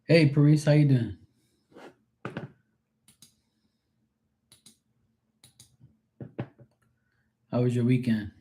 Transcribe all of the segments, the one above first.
Hey, Paris, how you doing? How was your weekend?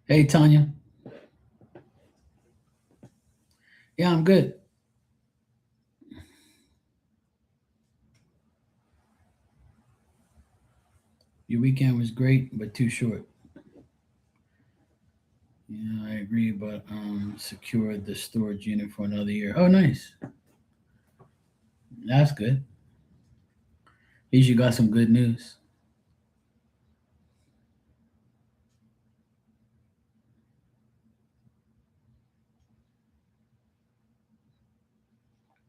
Hey, Tanya. Yeah, I'm good. Your weekend was great, but too short. Yeah, I agree, but secured the storage unit for another year. Oh, nice. That's good. At least you got some good news.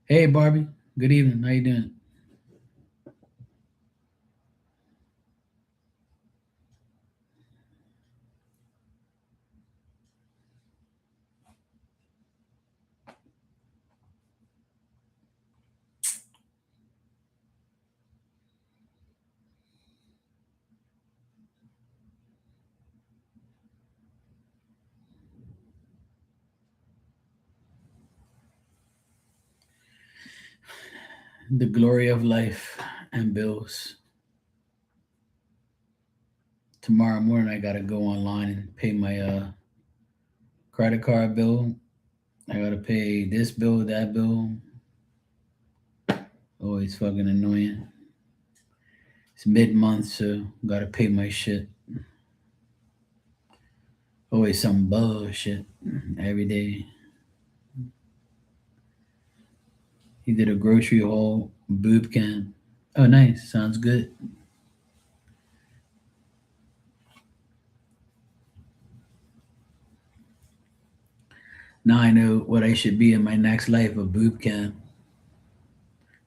Hey, Barbie. Good evening. How you doing? The glory of life and bills. Tomorrow morning, I gotta go online and pay my credit card bill. I gotta pay this bill, that bill. Always fucking annoying. It's mid month, so gotta pay my shit. Always some bullshit every day. He did a grocery haul, boob can. Oh, nice. Sounds good. Now I know what I should be in my next life, a boob can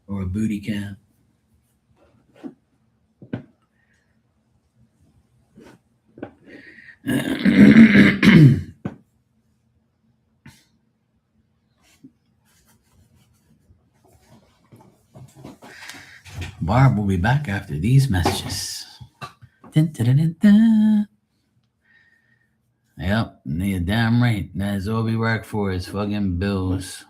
or a booty can. Barb will be back after these messages. Dun, dun, dun, dun, dun. Yep, you're damn right. That's all we work for is fucking bills.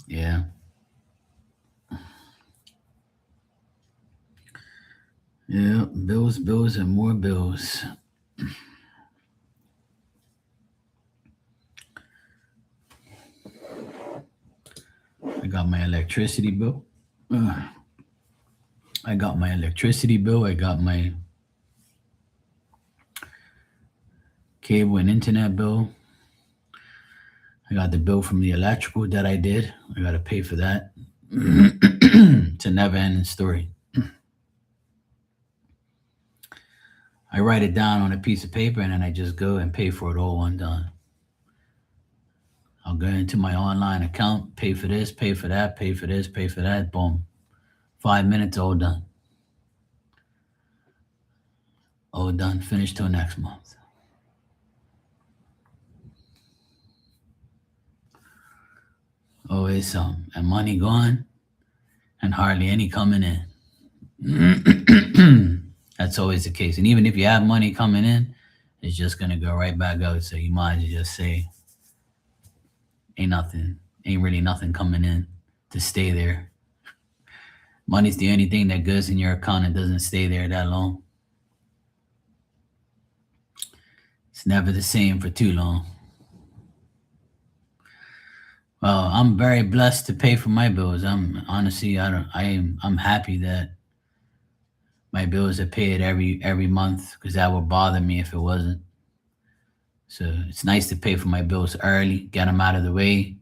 Yeah. Yeah, bills, bills, and more bills. I got my electricity bill. Uh, I got my electricity bill. I got my cable and internet bill. I got the bill from the electrical that I did. I got to pay for that. It's a never ending story. I write it down on a piece of paper and then I just go and pay for it all one time. I'll go into my online account, pay for this, pay for that, pay for this, pay for that. Boom. 5 minutes, all done. All done. Finished till next month. Always some. And money gone and hardly any coming in. That's always the case. And even if you have money coming in, it's just gonna go right back out. So you might as well just say, ain't nothing, ain't really nothing coming in to stay there. Money's the only thing that goes in your account and doesn't stay there that long. It's never the same for too long. Well, I'm very blessed to pay for my bills. I'm honestly, I don't, I am, I'm happy that my bills are paid every month because that would bother me if it wasn't. So it's nice to pay for my bills early, get them out of the way.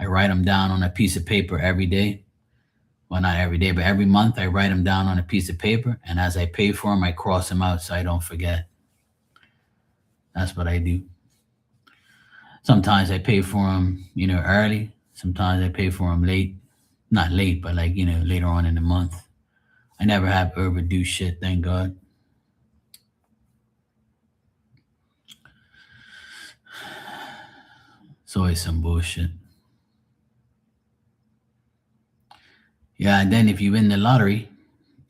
I write them down on a piece of paper every day. Well, not every day, but every month I write them down on a piece of paper. And as I pay for them, I cross them out so I don't forget. That's what I do. Sometimes I pay for them, early. Sometimes I pay for them late. Not late, but like, later on in the month. I never have overdue shit, thank God. It's always some bullshit. Yeah, and then if you win the lottery,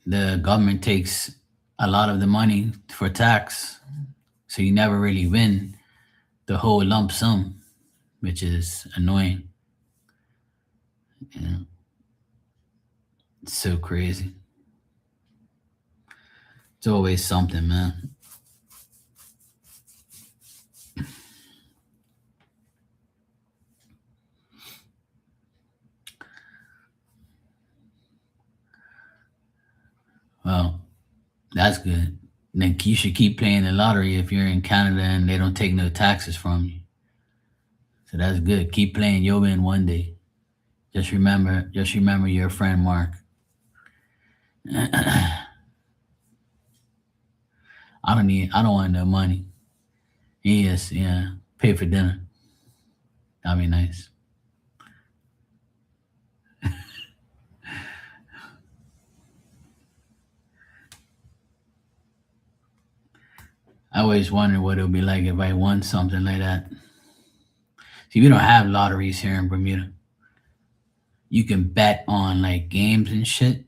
the government takes a lot of the money for tax. So you never really win the whole lump sum, which is annoying. You know, it's so crazy. It's always something, man. Well, that's good. Then you should keep playing the lottery if you're in Canada and they don't take no taxes from you. So that's good. Keep playing. You'll win one day. Just remember your friend Mark. I don't want no money. Yes, yeah. Pay for dinner. That'd be nice. I always wonder what it would be like if I won something like that. See, we don't have lotteries here in Bermuda. You can bet on like games and shit,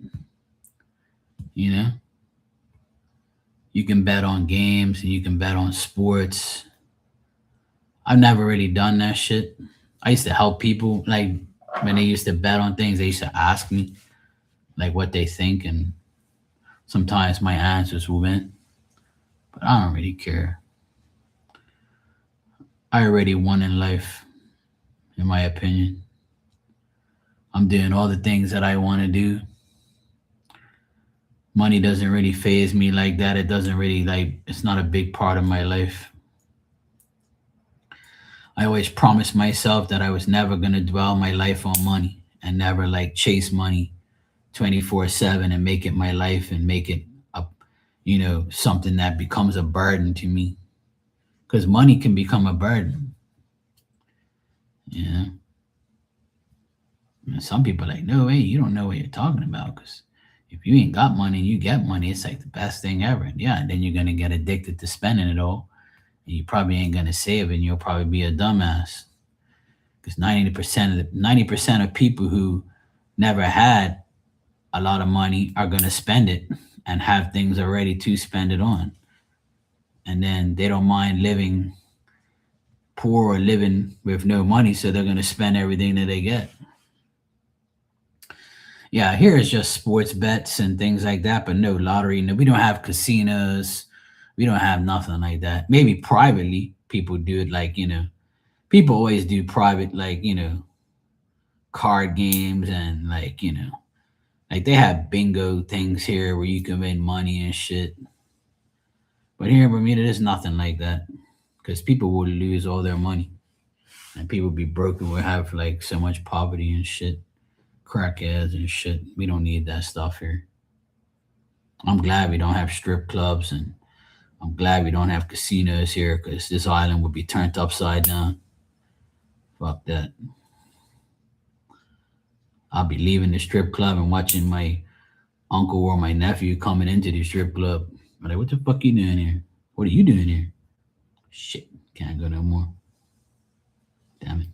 you know? You can bet on games and you can bet on sports. I've never really done that shit. I used to help people like when they used to bet on things, they used to ask me like what they think and sometimes my answers will win, but I don't really care. I already won in life, in my opinion. I'm doing all the things that I want to do. Money doesn't really phase me like that. It doesn't really like it's not a big part of my life. I always promised myself that I was never gonna dwell my life on money and never like chase money 24/7 and make it my life and make it a something that becomes a burden to me. Because money can become a burden. You know, and some people are like, no way, you don't know what you're talking about. Because if you ain't got money and you get money, it's like the best thing ever. Yeah, and then you're gonna get addicted to spending it all, and you probably ain't gonna save it, and you'll probably be a dumbass. Because 90% of people who never had a lot of money are gonna spend it and have things already to spend it on, and then they don't mind living poor or living with no money, so they're gonna spend everything that they get. Yeah, here is just sports bets and things like that, but no lottery. No, we don't have casinos. We don't have nothing like that. Maybe privately people do it, like people always do private, like card games and like they have bingo things here where you can win money and shit. But here in Bermuda, there's nothing like that because people will lose all their money and people be broken. We have like so much poverty and shit, crackheads and shit. We don't need that stuff here. I'm glad we don't have strip clubs, and I'm glad we don't have casinos here because this island would be turned upside down. Fuck that. I'll be leaving the strip club and watching my uncle or my nephew coming into the strip club. I'm like, what the fuck you doing here? What are you doing here? Shit, can't go no more. Damn it.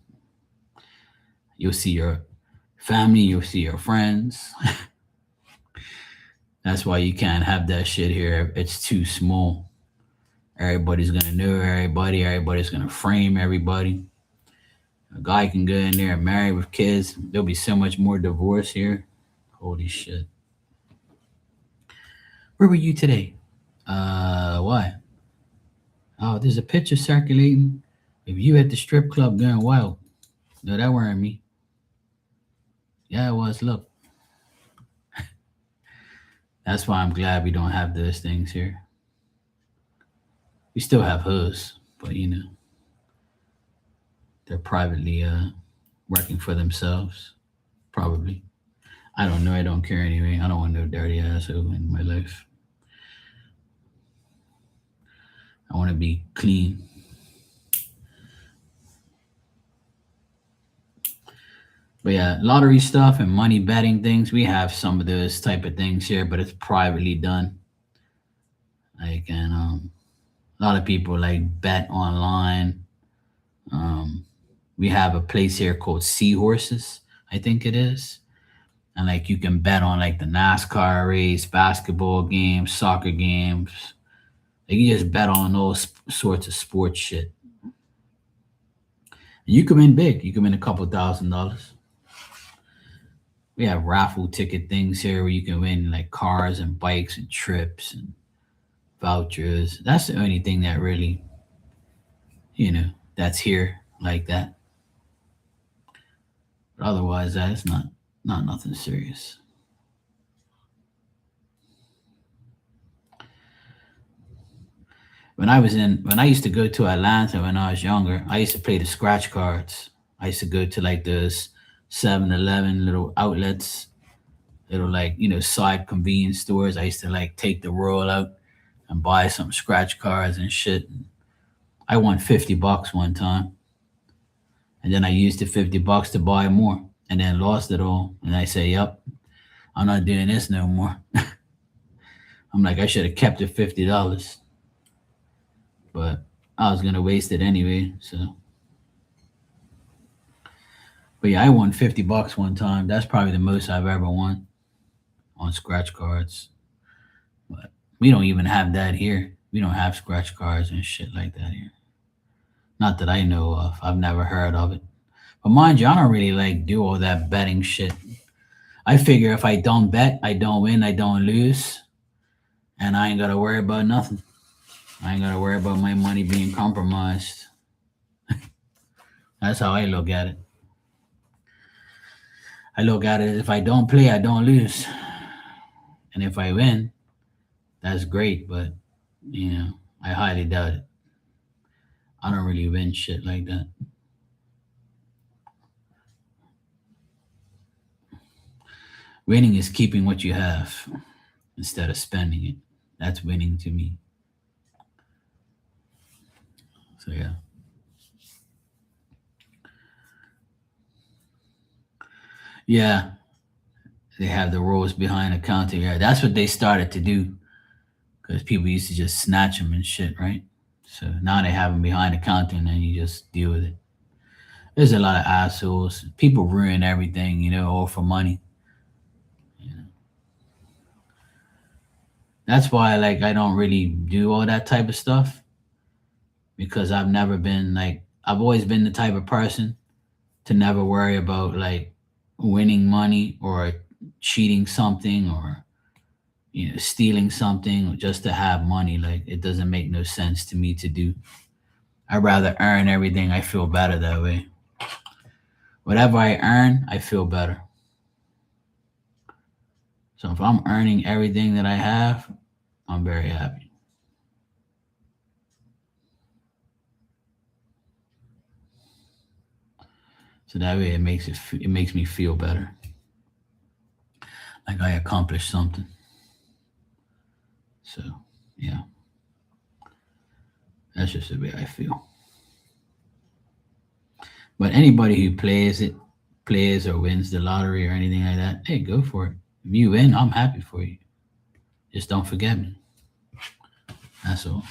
You'll see your family, you'll see your friends. That's why you can't have that shit here. It's too small. Everybody's gonna know everybody. Everybody's gonna frame everybody. A guy can go in there and marry with kids. There'll be so much more divorce here. Holy shit. Where were you today? Why? Oh, there's a picture circulating of you at the strip club going wild. No, that weren't me. Yeah, it was. Look, that's why I'm glad we don't have those things here. We still have hoods, but they're privately working for themselves. Probably. I don't know. I don't care anyway. I don't want no dirty asshole in my life. I want to be clean. But yeah, lottery stuff and money betting things, we have some of those type of things here, but it's privately done. Like, and a lot of people like bet online. Um, we have a place here called Seahorses, I think it is, and like you can bet on like the NASCAR race, basketball games, soccer games. Like you just bet on all sorts of sports shit. And you can win big. You can win a couple $1,000s. We have raffle ticket things here where you can win like cars and bikes and trips and vouchers. That's the only thing that really, that's here like that. But otherwise, that's not nothing serious. When I used to go to Atlanta when I was younger, I used to play the scratch cards. I used to go to like those 7-Eleven little outlets, little like, side convenience stores. I used to like take the roll out and buy some scratch cards and shit. I won $50 one time. And then I used the $50 to buy more and then lost it all. And I say, yep, I'm not doing this no more. I'm like, I should have kept the $50, but I was gonna waste it anyway. So, but yeah, I won $50 one time. That's probably the most I've ever won on scratch cards. But we don't even have that here. We don't have scratch cards and shit like that here. Not that I know of. I've never heard of it. But mind you, I don't really like do all that betting shit. I figure if I don't bet, I don't win, I don't lose, and I ain't gotta worry about nothing. I ain't gotta worry about my money being compromised. That's how I look at it. I look at it, if I don't play, I don't lose. And if I win, that's great, but I highly doubt it. I don't really win shit like that. Winning is keeping what you have instead of spending it. That's winning to me. So yeah. Yeah, they have the rules behind the counter. Yeah, that's what they started to do because people used to just snatch them and shit, right? So now they have them behind the counter, and then you just deal with it. There's a lot of assholes. People ruin everything, all for money. You know? That's why, like, I don't really do all that type of stuff because I've never been like I've always been the type of person to never worry about like winning money or cheating something or stealing something just to have money. Like it doesn't make no sense to me to do. I'd rather earn everything. I feel better that way. Whatever I earn, I feel better. So if I'm earning everything that I have, I'm very happy. So that way it makes me feel better, like I accomplished something. So yeah, that's just the way I feel. But anybody who plays or wins the lottery or anything like that, hey, go for it. If you win, I'm happy for you. Just don't forget me. That's all.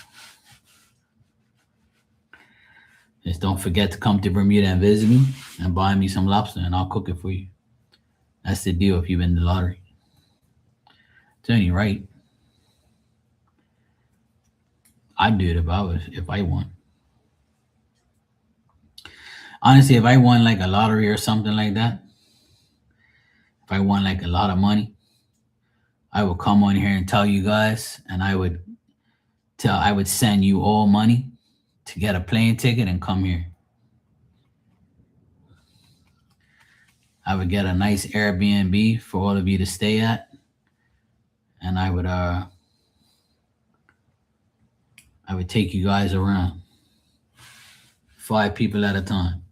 Just don't forget to come to Bermuda and visit me and buy me some lobster and I'll cook it for you. That's the deal if you win the lottery. It's only right. I'd do it if I won. Honestly, if I won like a lottery or something like that, if I won like a lot of money, I would come on here and tell you guys and I would send you all money to get a plane ticket and come here. I would get a nice Airbnb for all of you to stay at, and I would take you guys around, 5 people at a time.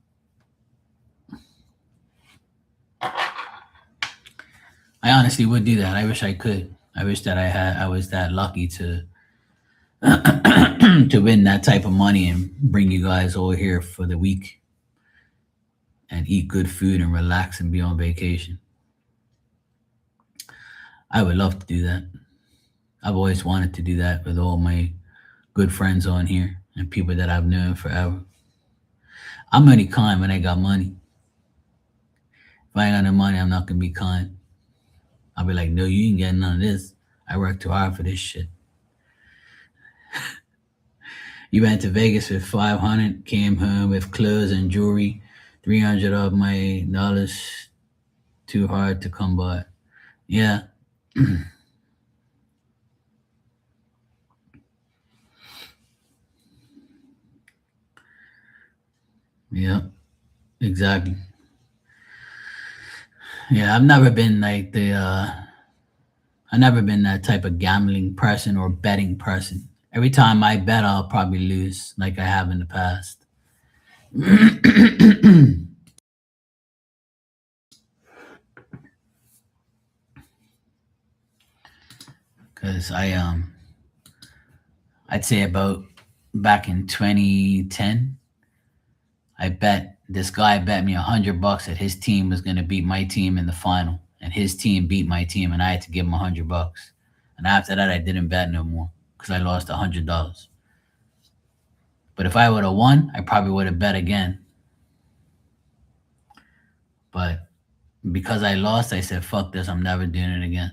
I honestly would do that. I wish I could. I wish that I was that lucky to to win that type of money and bring you guys all here for the week and eat good food and relax and be on vacation. I would love to do that. I've always wanted to do that with all my good friends on here and people that I've known forever. I'm only kind when I got money. If I ain't got no money, I'm not gonna be kind. I'll be like, no, you ain't getting none of this. I worked too hard for this shit. You went to Vegas with 500, came home with clothes and jewelry, 300 of my dollars too hard to come by. Yeah, yeah, exactly. Yeah, I've never been that type of gambling person or betting person. Every time I bet, I'll probably lose, like I have in the past. Because I'd say about back in 2010, I bet this guy bet me $100 that his team was going to beat my team in the final, and his team beat my team, and I had to give him $100. And after that, I didn't bet no more because I lost $100. But if I would have won, I probably would have bet again. But because I lost, I said, "Fuck this! I'm never doing it again."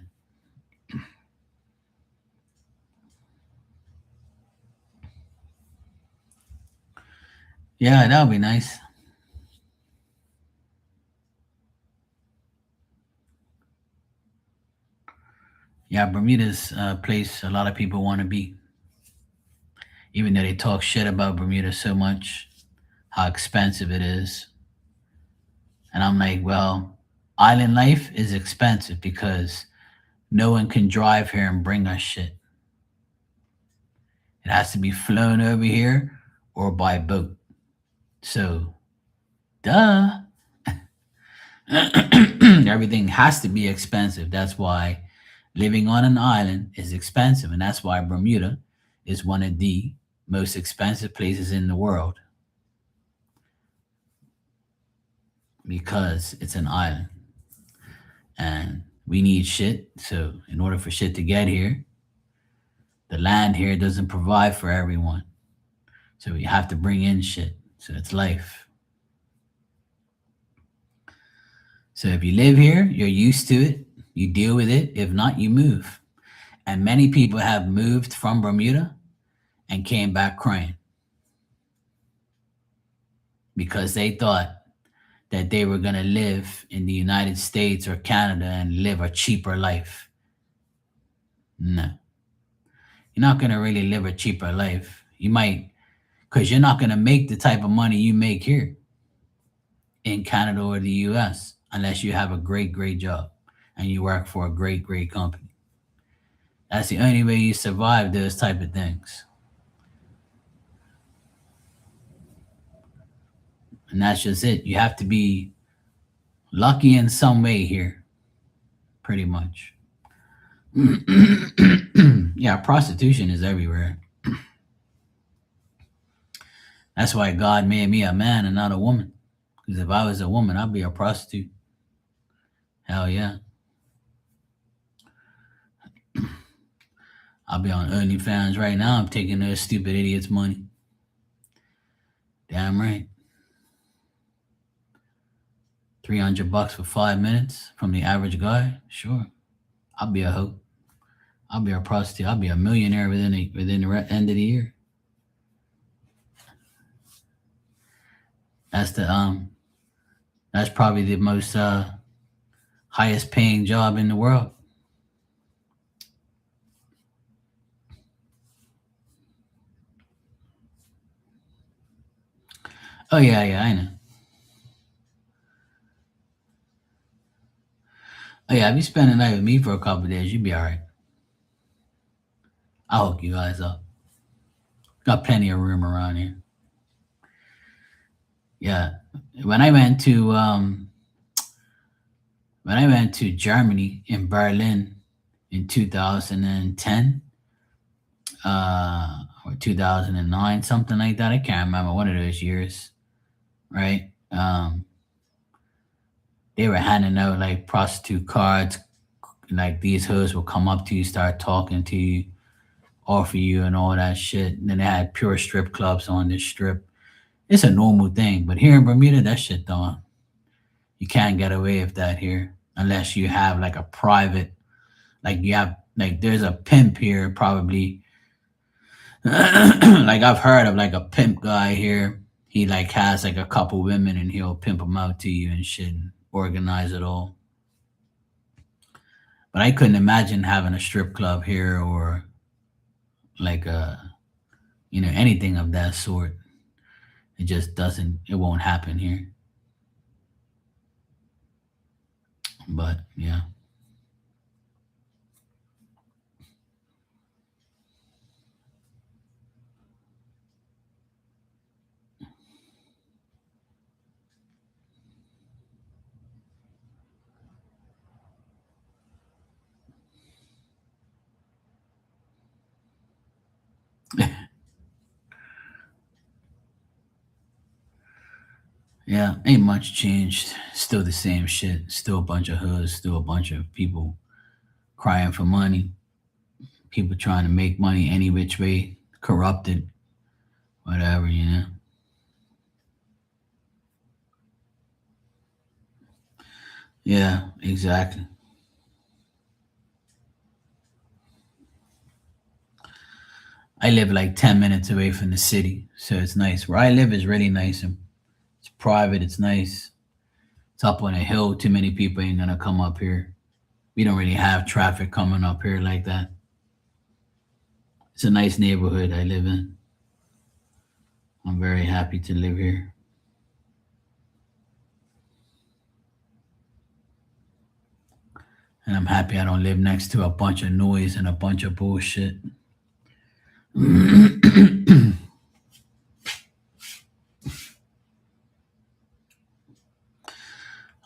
Yeah, that would be nice. Yeah, Bermuda's a place a lot of people want to be, even though they talk shit about Bermuda so much, how expensive it is. And I'm like, well, island life is expensive because no one can drive here and bring us shit. It has to be flown over here or by boat. So, duh. Everything has to be expensive. That's why living on an island is expensive. And that's why Bermuda is one of the most expensive places in the world because it's an island and we need shit. So, in order for shit to get here, the land here doesn't provide for everyone. So, we have to bring in shit. So, it's life. So, if you live here, you're used to it, you deal with it. If not, you move. And many people have moved from Bermuda and came back crying because they thought that they were going to live in the United States or Canada and live a cheaper life. No, you're not going to really live a cheaper life. You might, because you're not going to make the type of money you make here in Canada or the US unless you have a great, great job and you work for a great, great company. That's the only way you survive those type of things. And that's just it. You have to be lucky in some way here, pretty much. Yeah, prostitution is everywhere. That's why God made me a man and not a woman. Because if I was a woman, I'd be a prostitute. Hell yeah. I'll be on OnlyFans right now. I'm taking those stupid idiots' money. Damn right. $300 for 5 minutes from the average guy? Sure. I'll be a hoe. I'll be a prostitute. I'll be a millionaire within the end of the year. That's that's probably the most highest paying job in the world. Oh yeah, I know. Oh yeah, if you spend the night with me for a couple of days, you'll be all right. I'll hook you guys up. Got plenty of room around here. Yeah, when I went to Germany in Berlin in 2010 or 2009, something like that. I can't remember, one of those years, right? They were handing out like prostitute cards. Like these hoes will come up to you, start talking to you, offer you, and all that shit. And then they had pure strip clubs on this strip. It's a normal thing, but here in Bermuda, that shit don't. You can't get away with that here unless you have like a private, like you have like there's a pimp here probably. Like I've heard of like a pimp guy here. He like has like a couple women and he'll pimp them out to you and shit, and organize it all. But I couldn't imagine having a strip club here or like anything of that sort. It just doesn't. It won't happen here. But yeah. Yeah, ain't much changed. Still the same shit. Still a bunch of hoods. Still a bunch of people crying for money. People trying to make money any which way. Corrupted. Whatever. Yeah, exactly. I live like 10 minutes away from the city, so it's nice. Where I live is really nice and it's private. It's nice. It's up on a hill. Too many people ain't gonna come up here. We don't really have traffic coming up here like that. It's a nice neighborhood I live in. I'm very happy to live here. And I'm happy I don't live next to a bunch of noise and a bunch of bullshit.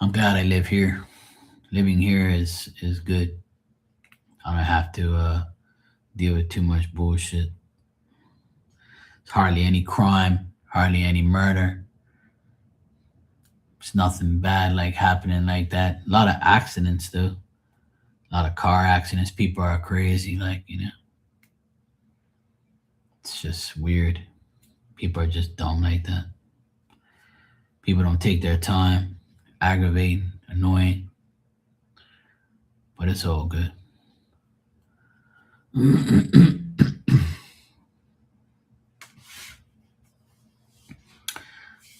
I'm glad I live here. Living here is good. I don't have to deal with too much bullshit. There's hardly any crime, hardly any murder. It's nothing bad like happening like that. A lot of accidents though. A lot of car accidents. People are crazy, it's just weird. People are just dumb like that. People don't take their time. Aggravating, annoying, but it's all good.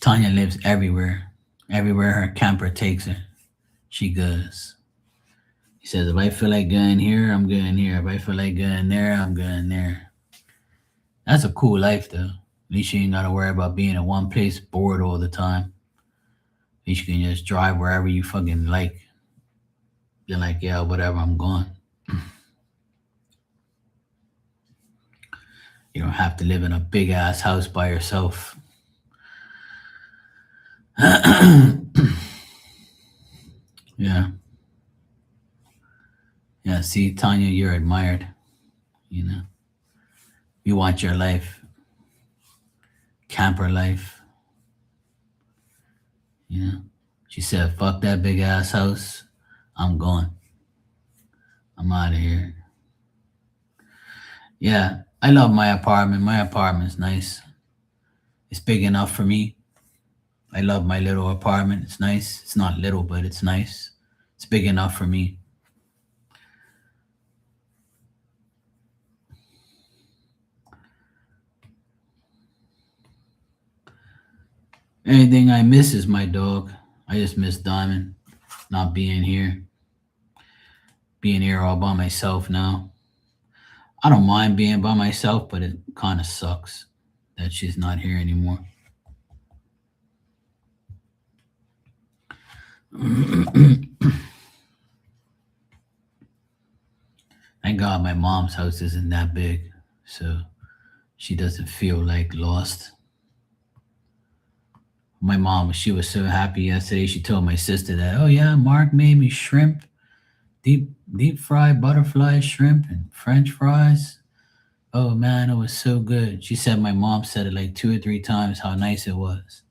Tanya lives everywhere. Everywhere her camper takes her, she goes. He says, if I feel like going here, I'm going here. If I feel like going there, I'm going there. That's a cool life, though. At least you ain't got to worry about being in one place bored all the time. At least you can just drive wherever you fucking like. You're like, yeah, whatever, I'm going. You don't have to live in a big ass house by yourself. Yeah. Yeah. See, Tanya, you're admired. You know, you want your life, camper life. You know, she said, fuck that big ass house. I'm going. I'm out of here. Yeah. I love my apartment. My apartment's nice. It's big enough for me. I love my little apartment. It's nice. It's not little, but it's nice. It's big enough for me. Anything I miss is my dog. I just miss Diamond not being here all by myself now. I don't mind being by myself, but it kind of sucks that she's not here anymore. Thank God my mom's house isn't that big, so she doesn't feel like lost. My mom, she was so happy yesterday. She told my sister that, oh yeah, Mark made me shrimp, deep fried butterfly shrimp and French fries. Oh man, it was so good. She said my mom said it like 2 or 3 times how nice it was.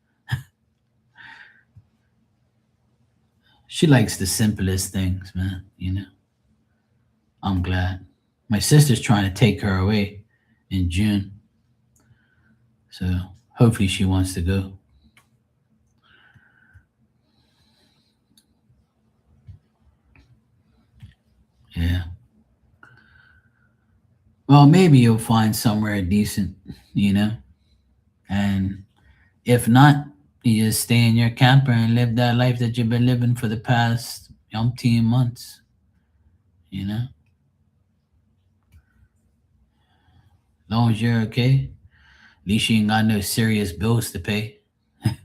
She likes the simplest things, man. You know, I'm glad. My sister's trying to take her away in June, so hopefully she wants to go. Yeah. Well, maybe you'll find somewhere decent, you know, and if not, you just stay in your camper and live that life that you've been living for the past umpteen months, you know, as long as you're okay. At least you ain't got no serious bills to pay. At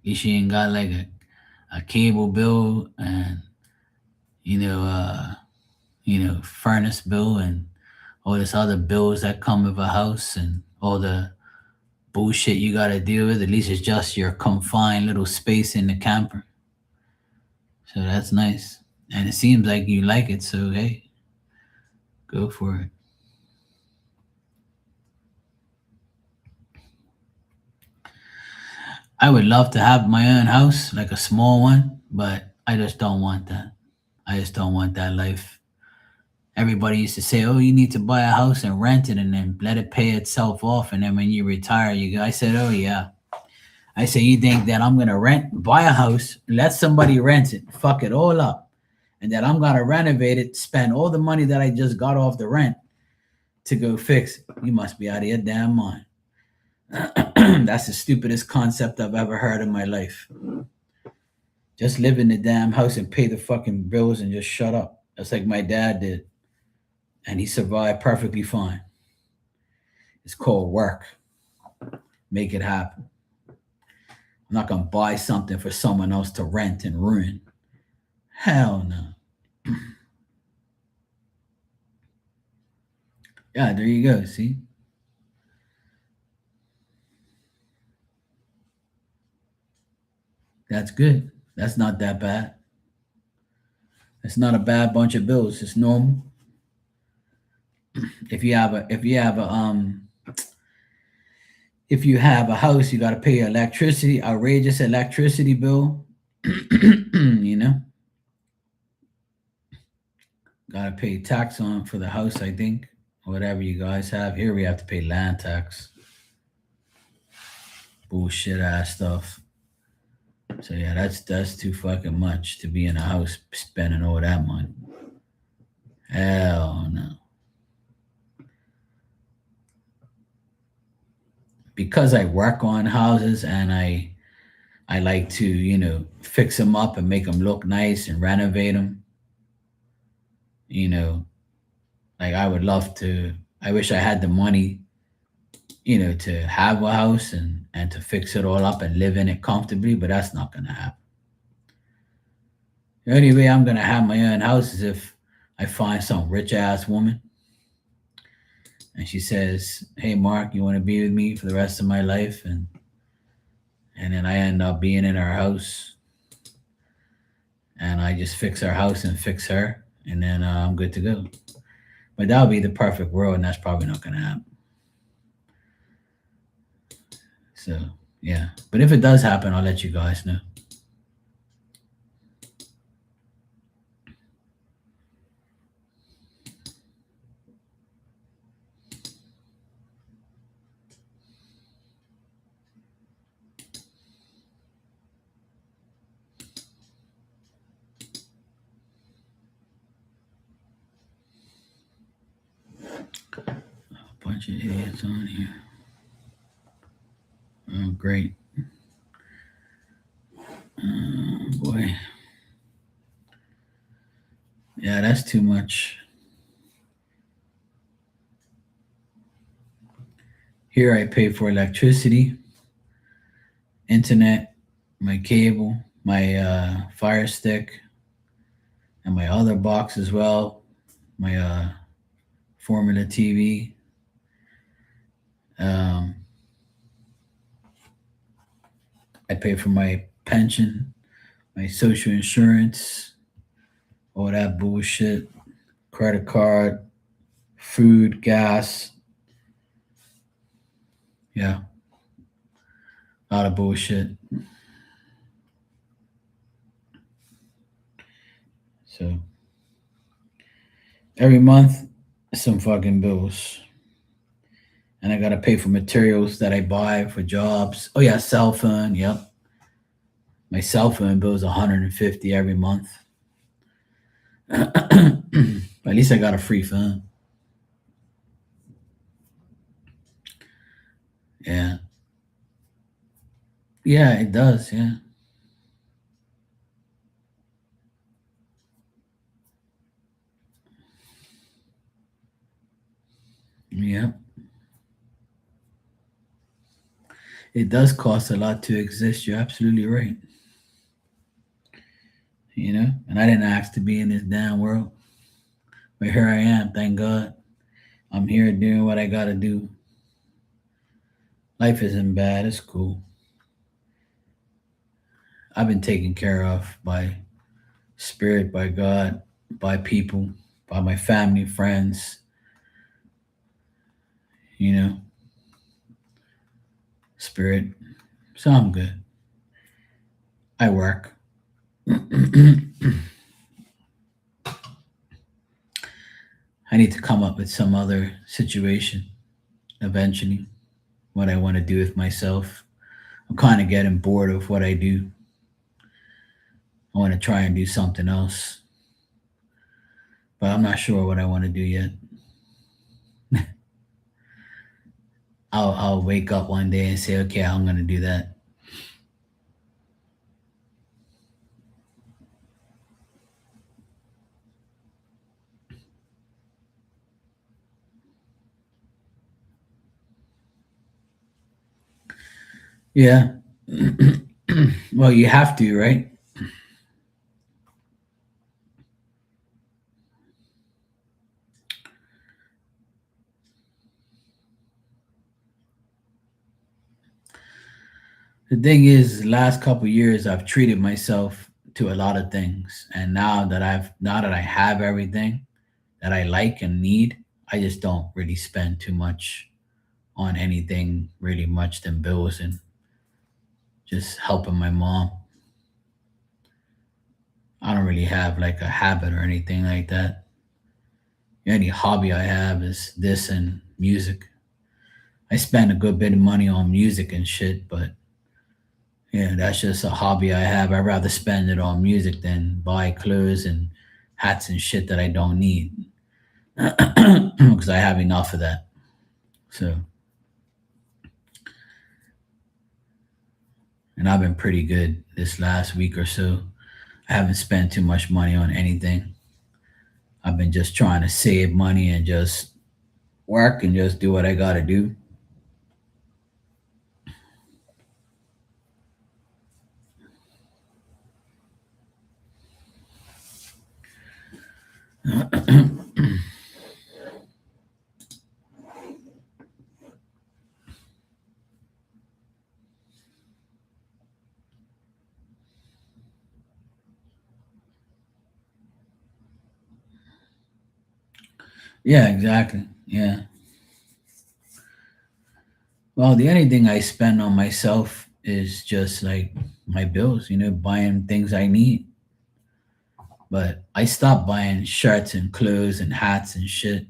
least you ain't got like a cable bill and, you know, furnace bill and all this other bills that come with a house and all the bullshit you gotta deal with. At least it's just your confined little space in the camper. So that's nice. And it seems like you like it, so hey, go for it. I would love to have my own house, like a small one, but I just don't want that. I just don't want that life. Everybody used to say, "Oh, you need to buy a house and rent it, and then let it pay itself off, and then when you retire, you go." I said, "Oh yeah." I said, "You think that I'm gonna buy a house, let somebody rent it, fuck it all up, and that I'm gonna renovate it, spend all the money that I just got off the rent to go fix it? You must be out of your damn mind." That's the stupidest concept I've ever heard in my life. Just live in the damn house and pay the fucking bills and just shut up. That's like my dad did, and he survived perfectly fine. It's called work. Make it happen. I'm not gonna buy something for someone else to rent and ruin. Hell no. Yeah, there you go. See, that's good. That's not that bad. It's not a bad bunch of bills. It's normal. If you have a house, you got to pay electricity, outrageous electricity bill. You know, got to pay tax on for the house. I think whatever you guys have here, we have to pay land tax. Bullshit ass stuff. So yeah, that's too fucking much to be in a house spending all that money. Hell no. Because I work on houses and I I like to, fix them up and make them look nice and renovate them. You know, like I would love to. I wish I had the money, to have a house and to fix it all up and live in it comfortably, but that's not gonna happen. The only way I'm gonna have my own house is if I find some rich ass woman and she says, "Hey, Mark, you want to be with me for the rest of my life?" And then I end up being in our house, and I just fix our house and fix her, and then I'm good to go. But that would be the perfect world, and that's probably not gonna happen. So yeah, but if it does happen, I'll let you guys know. A bunch of idiots on here. Oh, great. Boy, yeah, that's too much. Here I pay for electricity, internet, my cable, my Fire Stick, and my other box as well. My Formula TV. Um, I pay for my pension, my social insurance, all that bullshit, credit card, food, gas. Yeah, a lot of bullshit. So every month, some fucking bills. And I gotta pay for materials that I buy for jobs. Oh yeah, cell phone. Yep, my cell phone bill is 150 every month. At least I got a free phone. Yeah, yeah, it does. Yeah, yeah, it does cost a lot to exist. You're absolutely right. And I didn't ask to be in this damn world, but here I am. Thank God, I'm here doing what I gotta do. Life isn't bad. It's cool. I've been taken care of by spirit, by God, by people, by my family, friends. You know, spirit. So I'm good. I work. I need to come up with some other situation eventually. What I want to do with myself. I'm kind of getting bored of what I do. I want to try and do something else, but I'm not sure what I want to do yet. I'll wake up one day and say, okay, I'm gonna do that. Yeah. Well, you have to, right? The thing is, the last couple years, I've treated myself to a lot of things, and now that I have everything that I like and need, I just don't really spend too much on anything really much than bills and just helping my mom. I don't really have like a habit or anything like that. The only hobby I have is this and music. I spend a good bit of money on music and shit, but yeah, that's just a hobby I have. I'd rather spend it on music than buy clothes and hats and shit that I don't need because I have enough of that. So and I've been pretty good this last week or so. I haven't spent too much money on anything. I've been just trying to save money and just work and just do what I gotta do. Yeah, exactly. Yeah. Well, the only thing I spend on myself is just like my bills, buying things I need. But I stopped buying shirts and clothes and hats and shit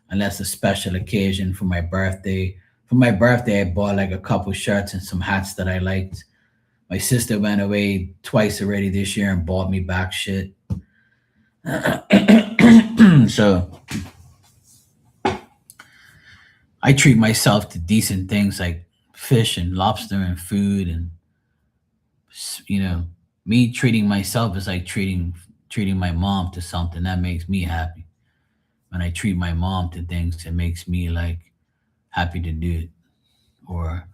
unless a special occasion for my birthday. For my birthday, I bought like a couple shirts and some hats that I liked. My sister went away twice already this year and bought me back shit. So I treat myself to decent things like fish and lobster and food, and you know, me treating myself is like treating my mom to something that makes me happy. When I treat my mom to things, it makes me like happy to do it. Or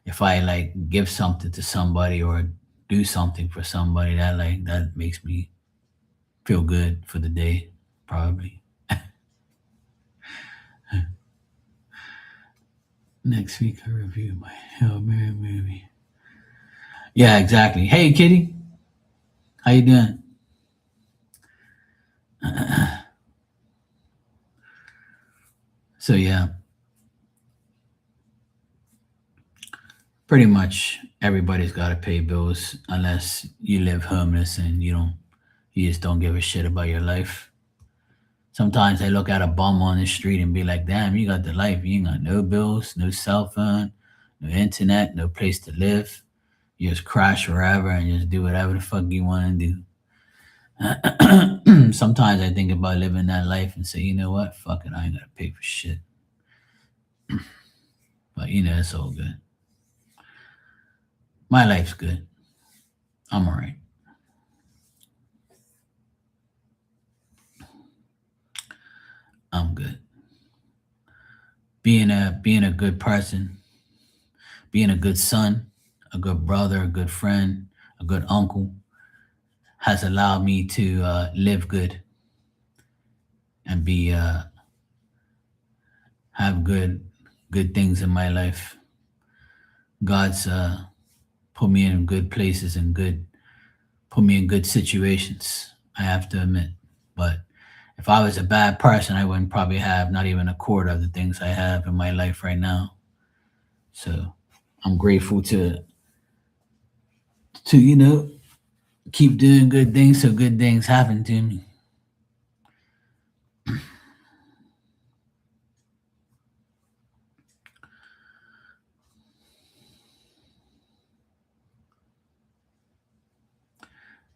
if I like give something to somebody or do something for somebody, that makes me feel good for the day, probably. Next week I review my Hail Mary movie. Yeah, exactly. Hey, Kitty, how you doing? So yeah, pretty much everybody's got to pay bills unless you live homeless and you just don't give a shit about your life. Sometimes I look at a bum on the street and be like, damn, you got the life. You ain't got no bills, no cell phone, no internet, no place to live. You just crash wherever and just do whatever the fuck you want to do. Sometimes I think about living that life and say, you know what? Fuck it, I ain't got to pay for shit. But it's all good. My life's good. I'm all right. I'm good. Being a good person, being a good son, a good brother, a good friend, a good uncle has allowed me to live good and be have good things in my life. God's put me in good places and put me in good situations. I have to admit, but if I was a bad person, I wouldn't probably have not even a quarter of the things I have in my life right now. So I'm grateful to keep doing good things so good things happen to me.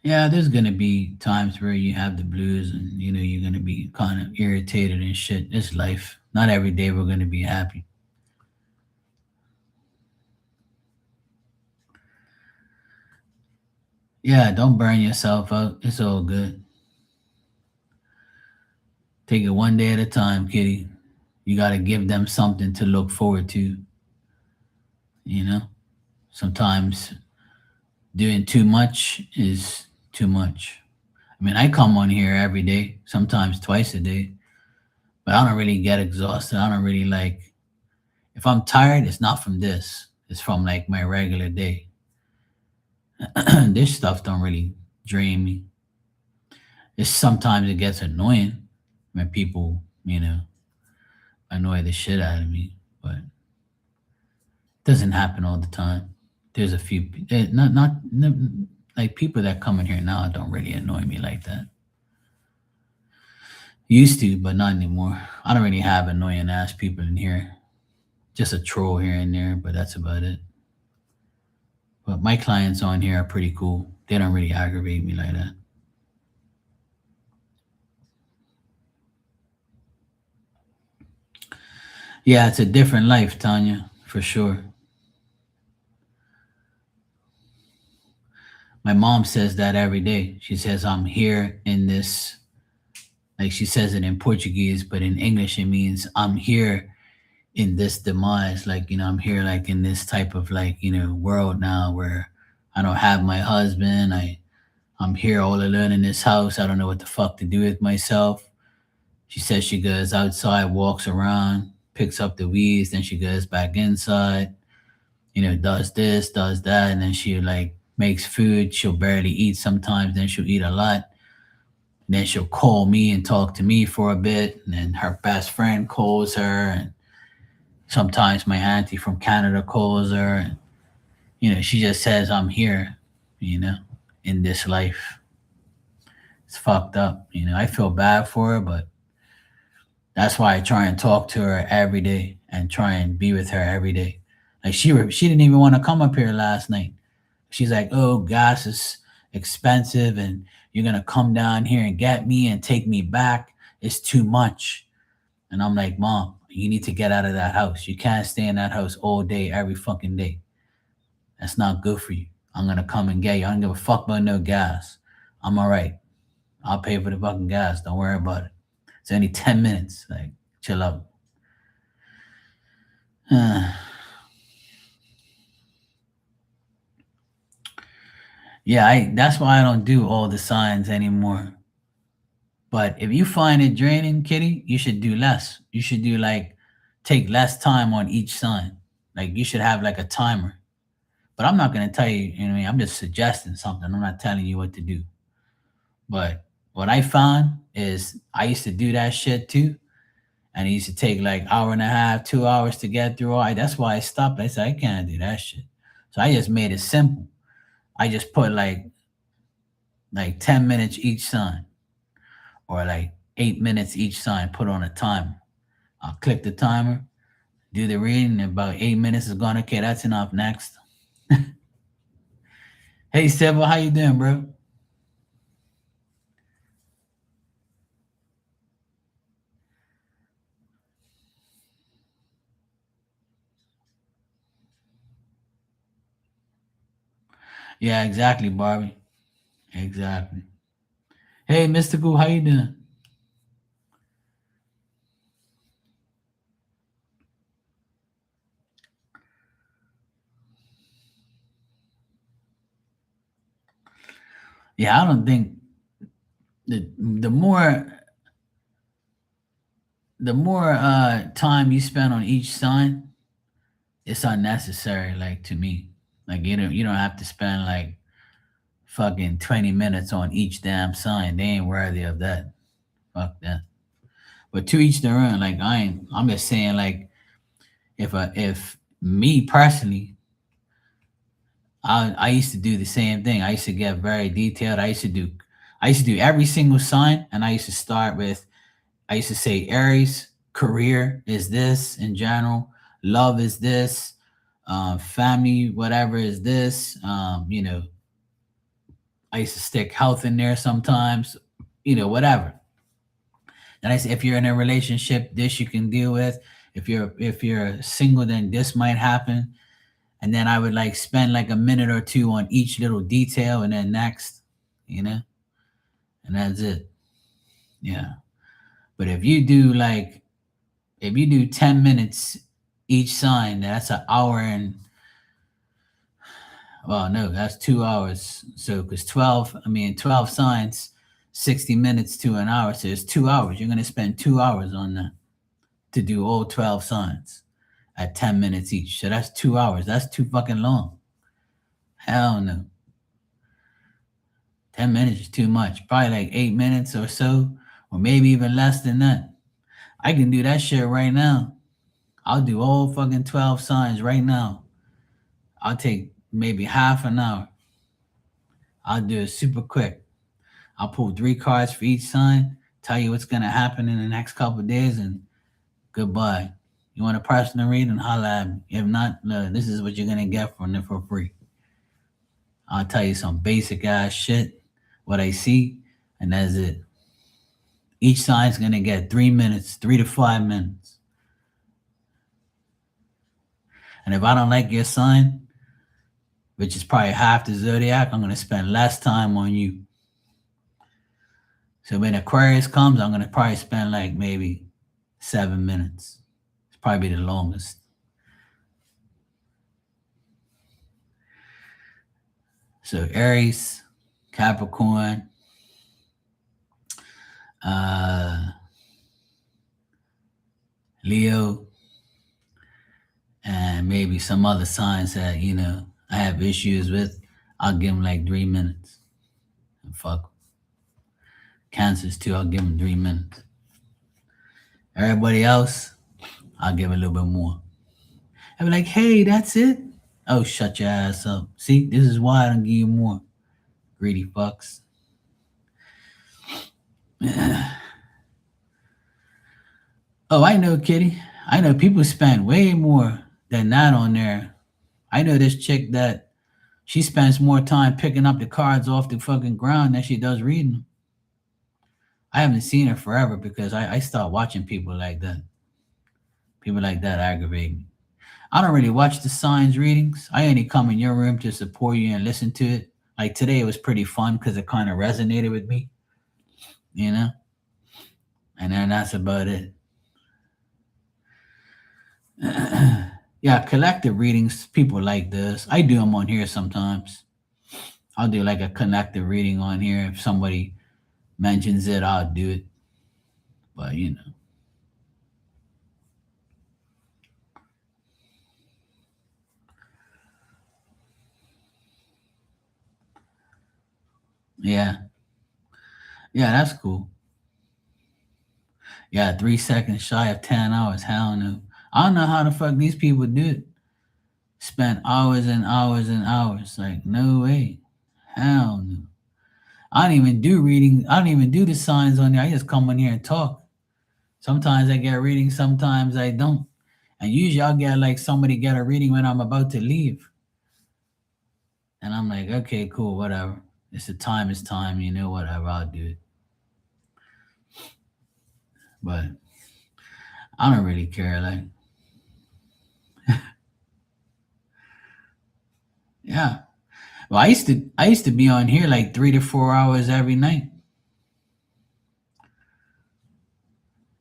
Yeah, there's gonna be times where you have the blues and you're gonna be kind of irritated and shit. It's life. Not every day we're gonna be happy. Yeah, don't burn yourself out. It's all good. Take it one day at a time, kitty. You gotta give them something to look forward to, you know? Sometimes doing too much is too much. I mean, I come on here every day, sometimes twice a day, but I don't really get exhausted. I don't really like, if I'm tired, it's not from this, it's from like my regular day. This stuff don't really drain me. It's sometimes it gets annoying when people, annoy the shit out of me, but it doesn't happen all the time. There's a few, like people that come in here now don't really annoy me like that. Used to, but not anymore. I don't really have annoying ass people in here. Just a troll here and there, but that's about it. But my clients on here are pretty cool. They don't really aggravate me like that. Yeah, it's a different life, Tanya, for sure. My mom says that every day. She says, I'm here in this, like she says it in Portuguese, but in English it means I'm here in this demise. Like, I'm here like in this type of like, world now where I don't have my husband. I'm here all alone in this house. I don't know what the fuck to do with myself. She says she goes outside, walks around, picks up the weeds, then she goes back inside, does this, does that, and then she like makes food. She'll barely eat sometimes, then she'll eat a lot. Then she'll call me and talk to me for a bit, and then her best friend calls her, and sometimes my auntie from Canada calls her, and she just says I'm here, you know, in this life. It's fucked up. I feel bad for her, but that's why I try and talk to her every day and try and be with her every day. Like she didn't even want to come up here last night. She's like, "Oh, gas is expensive, and you're gonna come down here and get me and take me back. It's too much." And I'm like, "Mom, you need to get out of that house. You can't stay in that house all day, every fucking day. That's not good for you. I'm gonna come and get you. I don't give a fuck about no gas. I'm all right. I'll pay for the fucking gas. Don't worry about it. It's only 10 minutes. Like, chill out." Yeah, that's why I don't do all the signs anymore. But if you find it draining, Kitty, you should do less. You should do like take less time on each sign. Like you should have like a timer. But I'm not gonna tell you, what I mean, I'm just suggesting something. I'm not telling you what to do. But what I found is I used to do that shit too. And it used to take like hour and a half, 2 hours to get through. That's why I stopped. I said I can't do that shit. So I just made it simple. I just put like 10 minutes each sign or like 8 minutes each sign, put on a timer. I'll click the timer, do the reading, and about 8 minutes is gone. Okay, that's enough. Next. Hey Seba, how you doing, bro? Yeah, exactly, Barbie. Exactly. Hey, Mystical, how you doing? Yeah, I don't think the more time you spend on each sign, it's unnecessary. Like to me, like you don't have to spend like fucking 20 minutes on each damn sign. They ain't worthy of that. Fuck that. But to each their own. Like I'm just saying like if me personally, I used to do the same thing. I used to get very detailed. I used to do every single sign, and I used to start with I used to say Aries career is this in general, love is this, family whatever is this. I used to stick health in there sometimes, whatever. And I say if you're in a relationship, this you can deal with. If you're single, then this might happen. And then I would like spend like a minute or two on each little detail, and then next, you know, and that's it. Yeah. But if you do 10 minutes each sign, that's an hour and well, no, that's 2 hours. So because 12 signs, 60 minutes to an hour, so it's 2 hours. You're gonna spend 2 hours on that to do all 12 signs at 10 minutes each. So that's 2 hours. That's too fucking long. Hell no. 10 minutes is too much. Probably like 8 minutes or so, or maybe even less than that. I can do that shit right now. I'll do all fucking 12 signs right now. I'll take maybe half an hour. I'll do it super quick. I'll pull 3 cards for each sign, tell you what's gonna happen in the next couple of days, and goodbye. You want a personal reading? Holla at me. If not, no, this is what you're gonna get from it for free. I'll tell you some basic ass shit, what I see, and that's it. Each sign's gonna get 3 minutes, 3 to 5 minutes. And if I don't like your sign, which is probably half the zodiac, I'm going to spend less time on you. So when Aquarius comes, I'm going to probably spend like maybe 7 minutes. It's probably the longest. So Aries, Capricorn, Leo, and maybe some other signs that, I have issues with. I'll give them like 3 minutes. And fuck. Cancers too, I'll give them 3 minutes. Everybody else, I'll give a little bit more. I'll be like, hey, that's it? Oh, shut your ass up. See, this is why I don't give you more. Greedy fucks. Oh, I know, Kitty. I know people spend way more than that on there. I know this chick that she spends more time picking up the cards off the fucking ground than she does reading them. I haven't seen her forever because I stopped watching people like that. People like that aggravate me. I don't really watch the signs readings. I only come in your room to support you and listen to it. Like today, it was pretty fun because it kind of resonated with me, you know? And then that's about it. Yeah, collective readings, people like this. I do them on here sometimes. I'll do like a collective reading on here. If somebody mentions it, I'll do it. But, yeah. Yeah, that's cool. Yeah, 3 seconds shy of 10 hours. Hell no. I don't know how the fuck these people do it. Spend hours and hours and hours. Like, no way. Hell no. I don't even do reading. I don't even do the signs on there. I just come on here and talk. Sometimes I get readings, sometimes I don't. And usually I'll get like somebody get a reading when I'm about to leave. And I'm like, okay, cool, whatever. It's the time is time, whatever, I'll do it. But I don't really care. Like, yeah. Well, I used to be on here like 3 to 4 hours every night.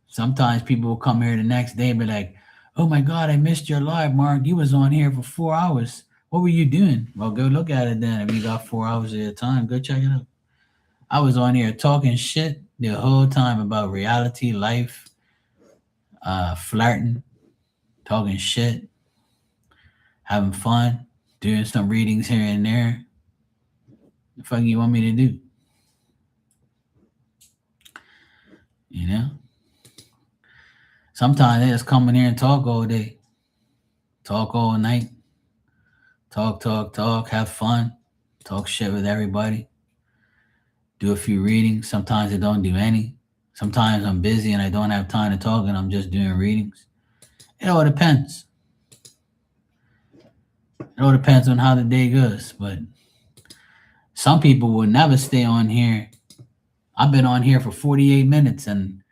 Sometimes people will come here the next day and be like, "Oh my God, I missed your live, Mark. You was on here for 4 hours. What were you doing?" Well, go look at it then. If you got 4 hours of your time, go check it out. I was on here talking shit the whole time about reality, life, flirting, talking shit, having fun, doing some readings here and there. The fuck you want me to do? You know? Sometimes they just come in here and talk all day, talk all night, talk, have fun, talk shit with everybody, do a few readings. Sometimes I don't do any. Sometimes I'm busy and I don't have time to talk and I'm just doing readings. It all depends. It all depends on how the day goes. But some people will never stay on here. I've been on here for 48 minutes and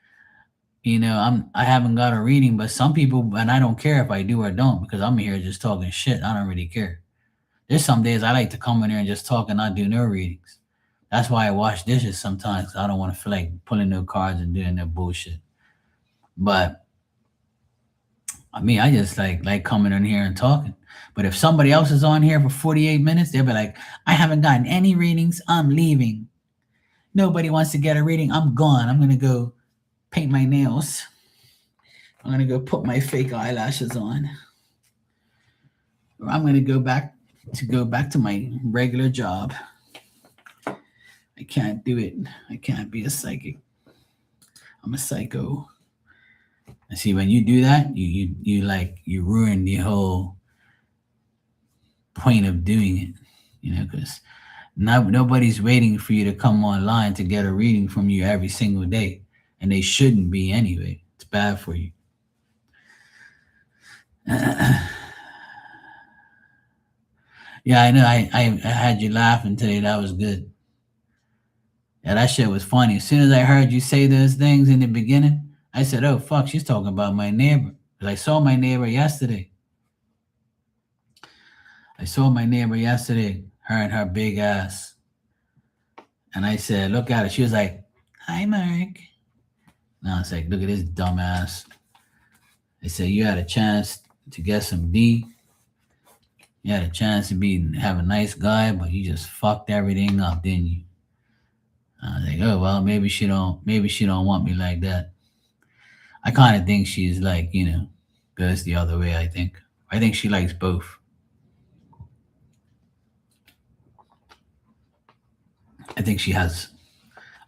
I haven't got a reading, but some people, and I don't care if I do or don't because I'm here just talking shit. I don't really care. There's some days I like to come in here and just talk and not do no readings. That's why I wash dishes sometimes. I don't want to feel like pulling no cards and doing no bullshit. But I mean, I just like coming in here and talking. But if somebody else is on here for 48 minutes, they'll be like, I haven't gotten any readings. I'm leaving. Nobody wants to get a reading. I'm gone. I'm gonna go paint my nails. I'm gonna go put my fake eyelashes on. Or I'm gonna go back to my regular job. I can't do it. I can't be a psychic. I'm a psycho. And see, when you do that, you ruin the whole point of doing it. Because nobody's waiting for you to come online to get a reading from you every single day, and they shouldn't be anyway. It's bad for you. Yeah, I know. I had you laughing today. That was good. Yeah, that shit was funny. As soon as I heard you say those things in the beginning, I said, "Oh fuck, she's talking about my neighbor." Because I saw my neighbor yesterday. I saw my neighbor yesterday, her and her big ass. And I said, look at her. She was like, hi, Mark. Now it's like, look at this dumbass. They said, you had a chance to get some D. You had a chance to have a nice guy, but you just fucked everything up, didn't you? I was like, oh well, maybe she don't want me like that. I kind of think she's like, goes the other way. I think she likes both. I think she has.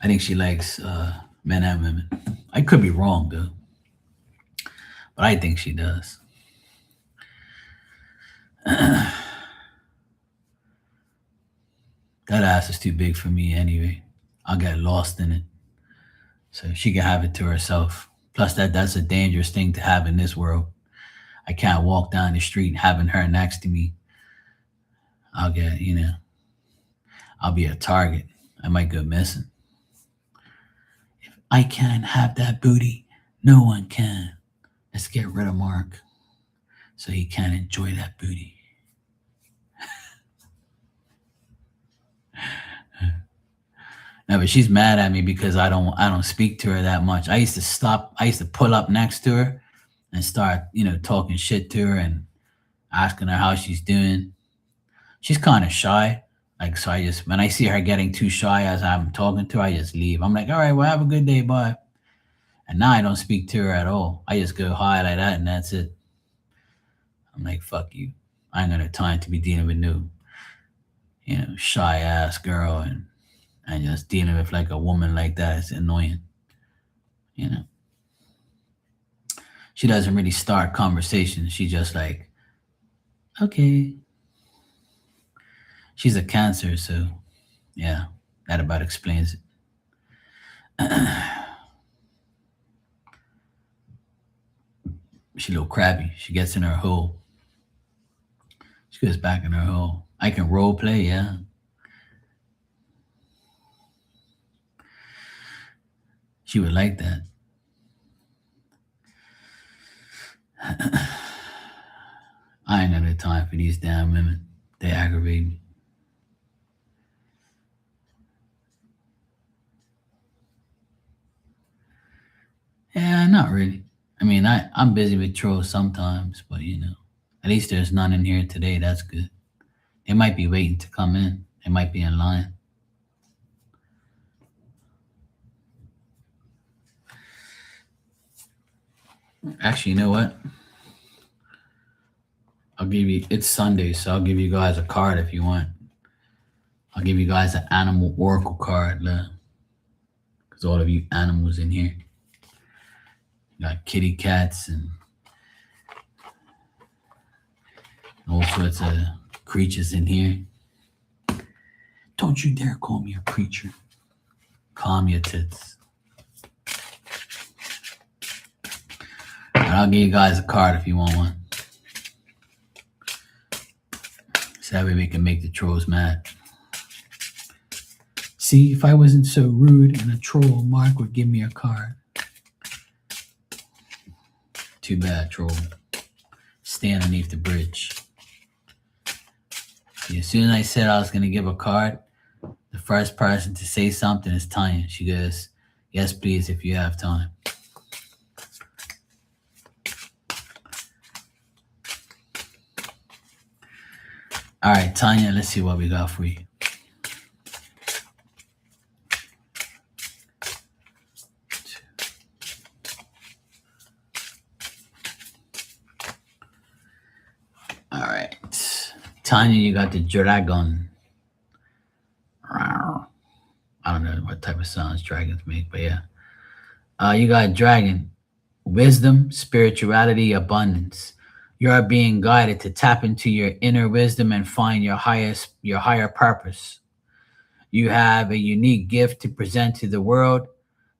I think she likes men and women. I could be wrong though, but I think she does. That ass is too big for me anyway. I'll get lost in it. So she can have it to herself. Plus, that's a dangerous thing to have in this world. I can't walk down the street having her next to me. I'll get, I'll be a target. I might go missing. If I can't have that booty, no one can. Let's get rid of Mark so he can't enjoy that booty. No, but she's mad at me because I don't speak to her that much. I used to pull up next to her and start, talking shit to her and asking her how she's doing. She's kind of shy. Like, so when I see her getting too shy as I'm talking to her, I just leave. I'm like, all right, well, have a good day, bye. And now I don't speak to her at all. I just go hi like that and that's it. I'm like, fuck you. I ain't got no time to be dealing with no, shy ass girl and just dealing with like a woman like that is annoying. You know. She doesn't really start conversations. She just like, okay. She's a Cancer, so yeah, that about explains it. She's a little crabby. She gets in her hole. She goes back in her hole. I can role play, yeah. She would like that. I ain't got no time for these damn women. They aggravate me. Yeah, not really. I mean, I'm busy with trolls sometimes, but at least there's none in here today. That's good. They might be waiting to come in. They might be in line. Actually, you know what? It's Sunday, so I'll give you guys a card if you want. I'll give you guys an animal oracle card, because all of you animals in here. You got kitty cats and all sorts of creatures in here. Don't you dare call me a creature. Calm your tits. But I'll give you guys a card if you want one. So that way we can make the trolls mad. See, if I wasn't so rude and a troll, Mark would give me a card. Too bad, troll. Stay underneath the bridge. See, as soon as I said I was going to give a card, the first person to say something is Tanya. She goes, yes, please, if you have time. All right, Tanya, let's see what we got for you. All right. Tanya, you got the dragon. I don't know what type of sounds dragons make, but yeah. You got dragon. Wisdom, spirituality, abundance. You are being guided to tap into your inner wisdom and find your higher purpose. You have a unique gift to present to the world.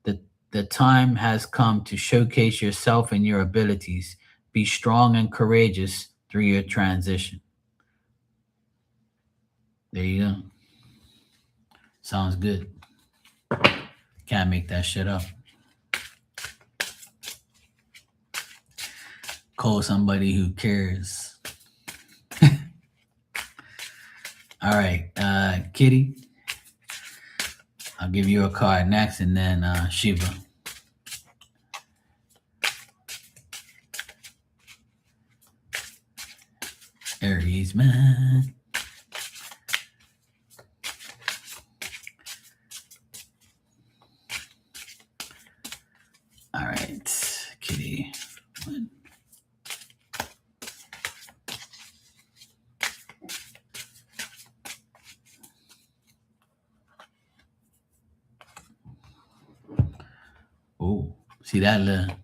The time has come to showcase yourself and your abilities. Be strong and courageous through your transition. There you go. Sounds good. Can't make that shit up. Call somebody who cares. All right, Kitty, I'll give you a card next, and then Shiva. Aries, man. All right, Kitty. One. Oh, see that little?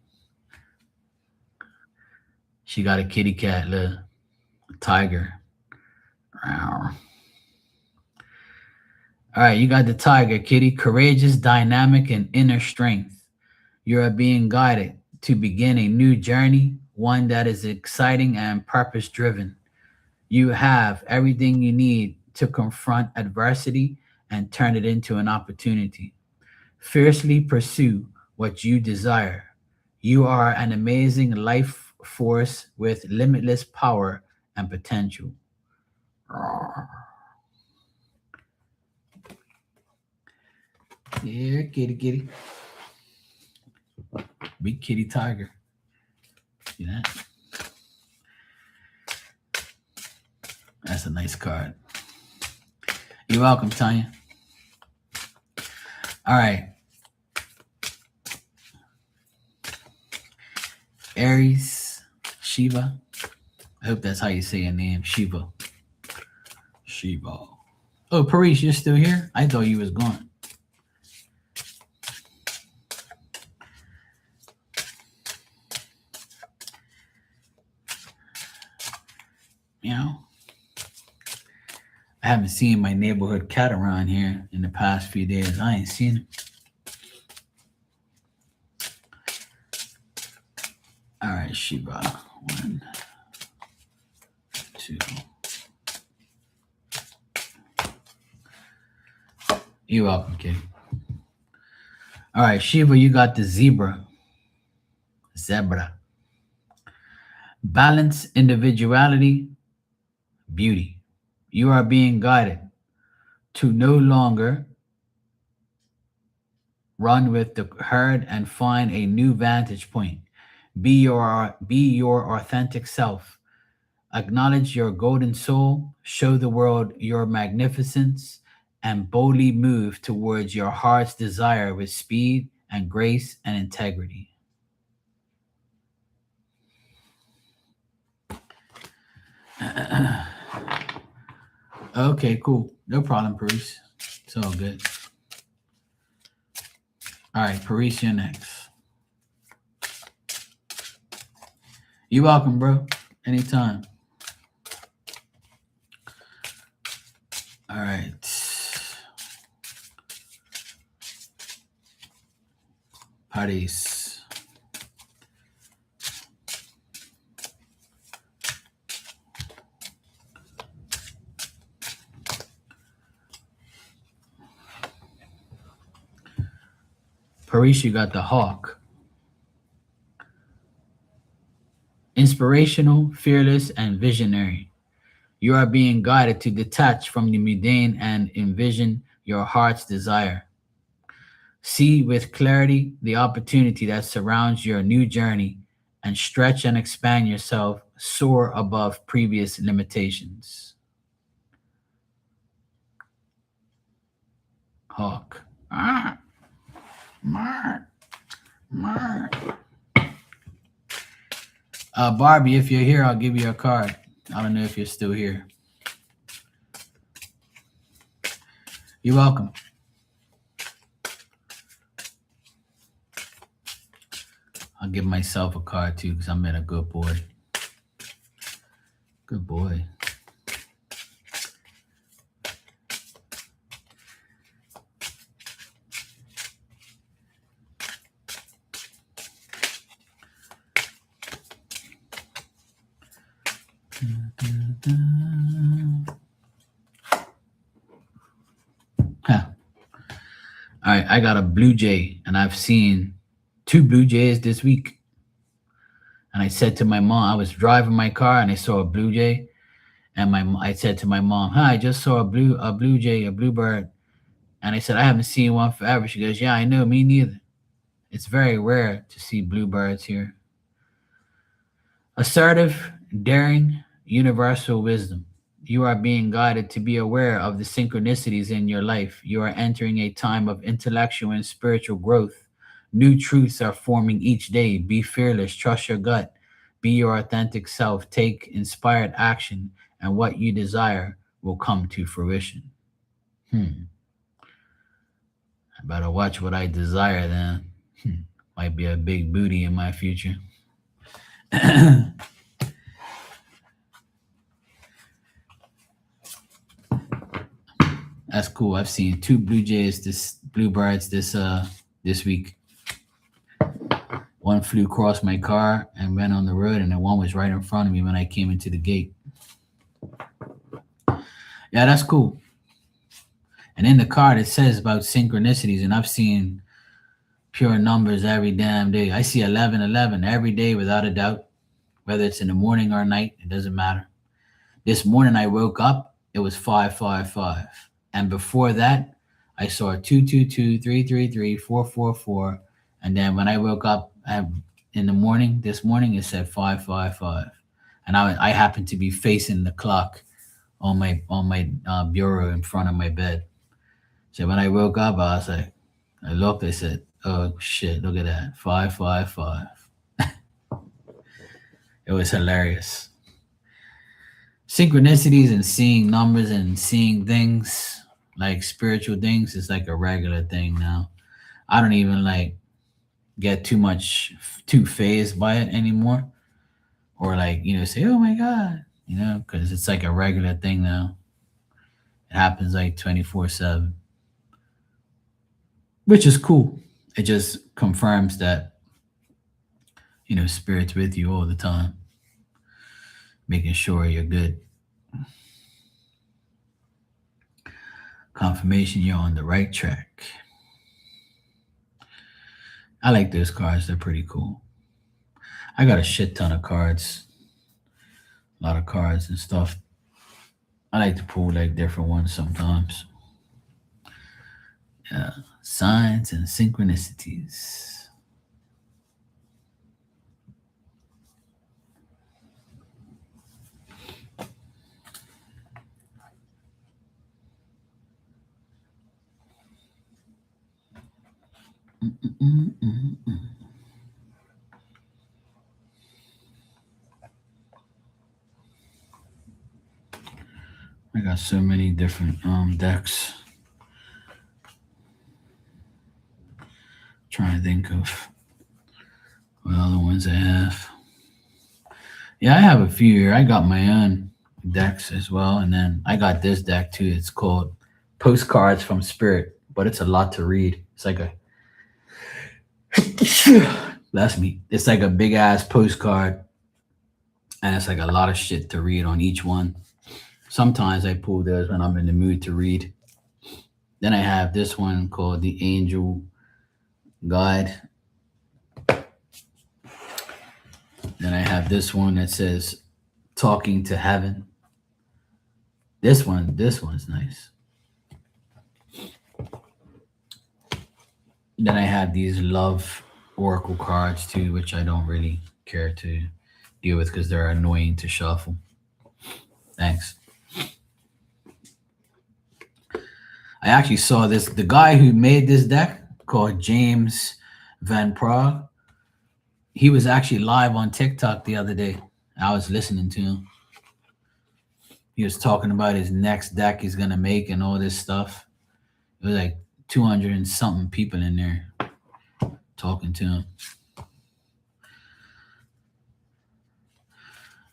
She got a kitty cat, little tiger. All right, you got the tiger, Kitty. Courageous, dynamic, and inner strength. You are being guided to begin a new journey, one that is exciting and purpose driven. You have everything you need to confront adversity and turn it into an opportunity. Fiercely pursue what you desire. You are an amazing life force with limitless power and potential. Yeah, kitty, kitty. Big kitty tiger. See that? That's a nice card. You're welcome, Tanya. All right. Aries, Shiva. I hope that's how you say your name, Shiva. Shiva. Oh, Paris, you're still here? I thought you was gone. You know, I haven't seen my neighborhood cat around here in the past few days. I ain't seen him. All right, Shiva. 1, 2. You're welcome, kid. All right, Shiva, you got the zebra. Zebra. Balance, individuality, beauty. You are being guided to no longer run with the herd and find a new vantage point. Be your authentic self. Acknowledge your golden soul, show the world your magnificence, and boldly move towards your heart's desire with speed and grace and integrity. Okay, cool. No problem, Paris. It's all good. All right, Paris, you're next. You're welcome, bro. Anytime. All right. Paris. Paris, you got the hawk. Inspirational, fearless, and visionary. You are being guided to detach from the mundane and envision your heart's desire. See with clarity the opportunity that surrounds your new journey and stretch and expand yourself, soar above previous limitations. Hawk. Ah, mar, mar. Barbie, if you're here, I'll give you a card. I don't know if you're still here. You're welcome. I'll give myself a card too because I'm in a good boy. Good boy. Huh. All right, I got a blue jay, and I've seen 2 blue jays this week. And I said to my mom, I was driving my car and I saw a blue jay, And I said to my mom, "Hi, I just saw a blue jay, a bluebird." And I said, "I haven't seen one forever." She goes, "Yeah, I know, me neither. It's very rare to see bluebirds here." Assertive, daring, universal wisdom. You are being guided to be aware of the synchronicities in your life. You are entering a time of intellectual and spiritual growth. New truths are forming each day. Be fearless, trust your gut, be your authentic self, take inspired action, and what you desire will come to fruition. Hmm. I better watch what I desire then. Might be a big booty in my future. That's cool. I've seen two bluebirds this week. One flew across my car and went on the road, and the one was right in front of me when I came into the gate. Yeah, that's cool. And in the card it says about synchronicities, and I've seen pure numbers every damn day. I see 1111 every day without a doubt, whether it's in the morning or night, it doesn't matter. This morning I woke up, it was 555. And before that, I saw 222, 333, 444. And then when I woke up in the morning, this morning, it said 555. And I happened to be facing the clock on my bureau in front of my bed. So when I woke up, I was like, I looked, I said, "Oh shit, look at that. 555." It was hilarious. Synchronicities and seeing numbers and seeing things like spiritual things is like a regular thing now. I don't even like get too phased by it anymore, or like say, "Oh my god," because it's like a regular thing now. It happens like 24/7, which is cool. It just confirms that spirit's with you all the time, making sure you're good. Confirmation you're on the right track. I like those cards. They're pretty cool. I got a shit ton of cards, a lot of cards and stuff. I like to pull like different ones sometimes. Yeah. Signs and synchronicities. Mm-mm-mm-mm. I got so many different decks. Trying to think of what other ones I have. Yeah, I have a few here. I got my own decks as well, and then I got this deck too. It's called Postcards from Spirit, but it's a lot to read. It's like a Bless me. It's like a big ass postcard, and it's like a lot of shit to read on each one. Sometimes I pull those when I'm in the mood to read. Then I have this one called the Angel Guide. Then I have this one that says Talking to Heaven. This one's nice. Then I have these love oracle cards too, which I don't really care to deal with because they're annoying to shuffle. Thanks. I actually saw this. The guy who made this deck, called James Van Prague, he was actually live on TikTok the other day. I was listening to him. He was talking about his next deck he's gonna make and all this stuff. It was like 200 and something people in there talking to him.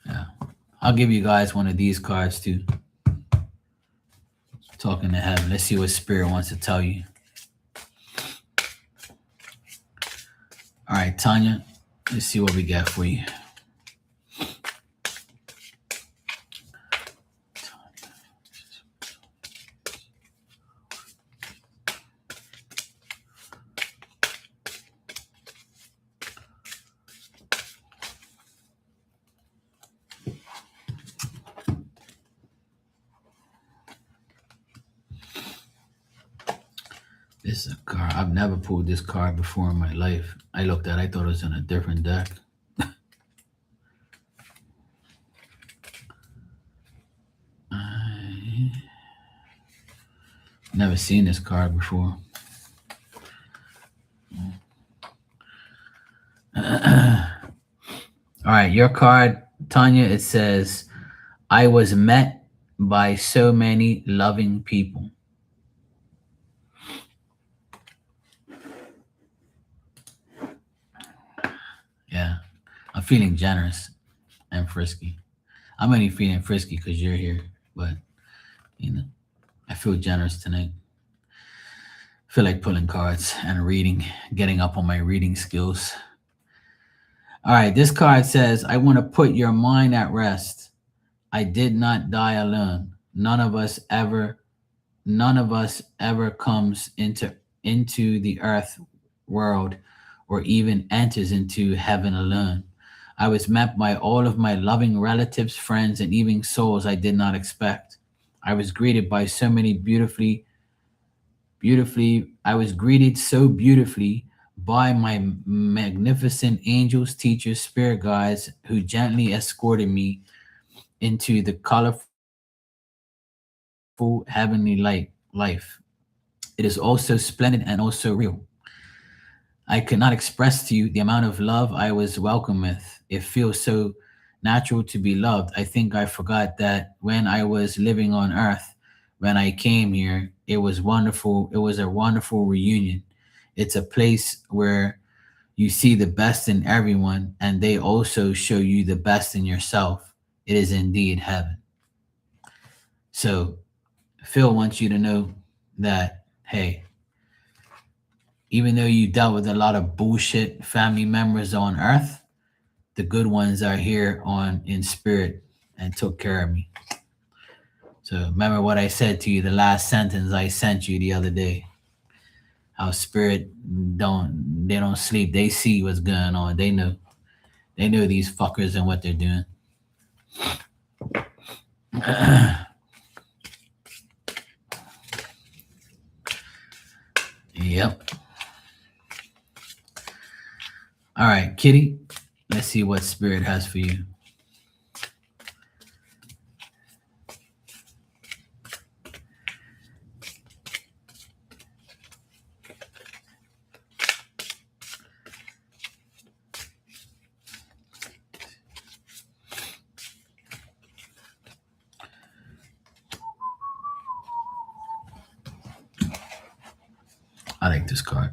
Yeah. I'll give you guys one of these cards too. Talking to heaven. Let's see what spirit wants to tell you. All right, Tanya, let's see what we got for you. This is a card. I've never pulled this card before in my life. I looked at it, I thought it was in a different deck. I never seen this card before. All right, your card, Tanya, it says, I was met by so many loving people. Yeah, I'm feeling generous and frisky. I'm only feeling frisky because you're here, but you know, I feel generous tonight. I feel like pulling cards and reading, getting up on my reading skills. All right, this card says, I want to put your mind at rest. I did not die alone. None of us ever comes into the earth world or even enters into heaven alone. I was met by all of my loving relatives, friends, and even souls I did not expect. I was greeted by so many I was greeted so beautifully by my magnificent angels, teachers, spirit guides who gently escorted me into the colorful heavenly life. It is also splendid and also real. I could not express to you the amount of love I was welcomed with. It feels so natural to be loved. I think I forgot that when I was living on earth, when I came here, it was wonderful. It was a wonderful reunion. It's a place where you see the best in everyone and they also show you the best in yourself. It is indeed heaven. So, Phil wants you to know that, hey, even though you dealt with a lot of bullshit family members on earth, the good ones are here on in spirit and took care of me. So remember what I said to you, the last sentence I sent you the other day. How spirit don't sleep. They see what's going on. They know. They know these fuckers and what they're doing. Yep. All right, Kitty. Let's see what spirit has for you. I like this card.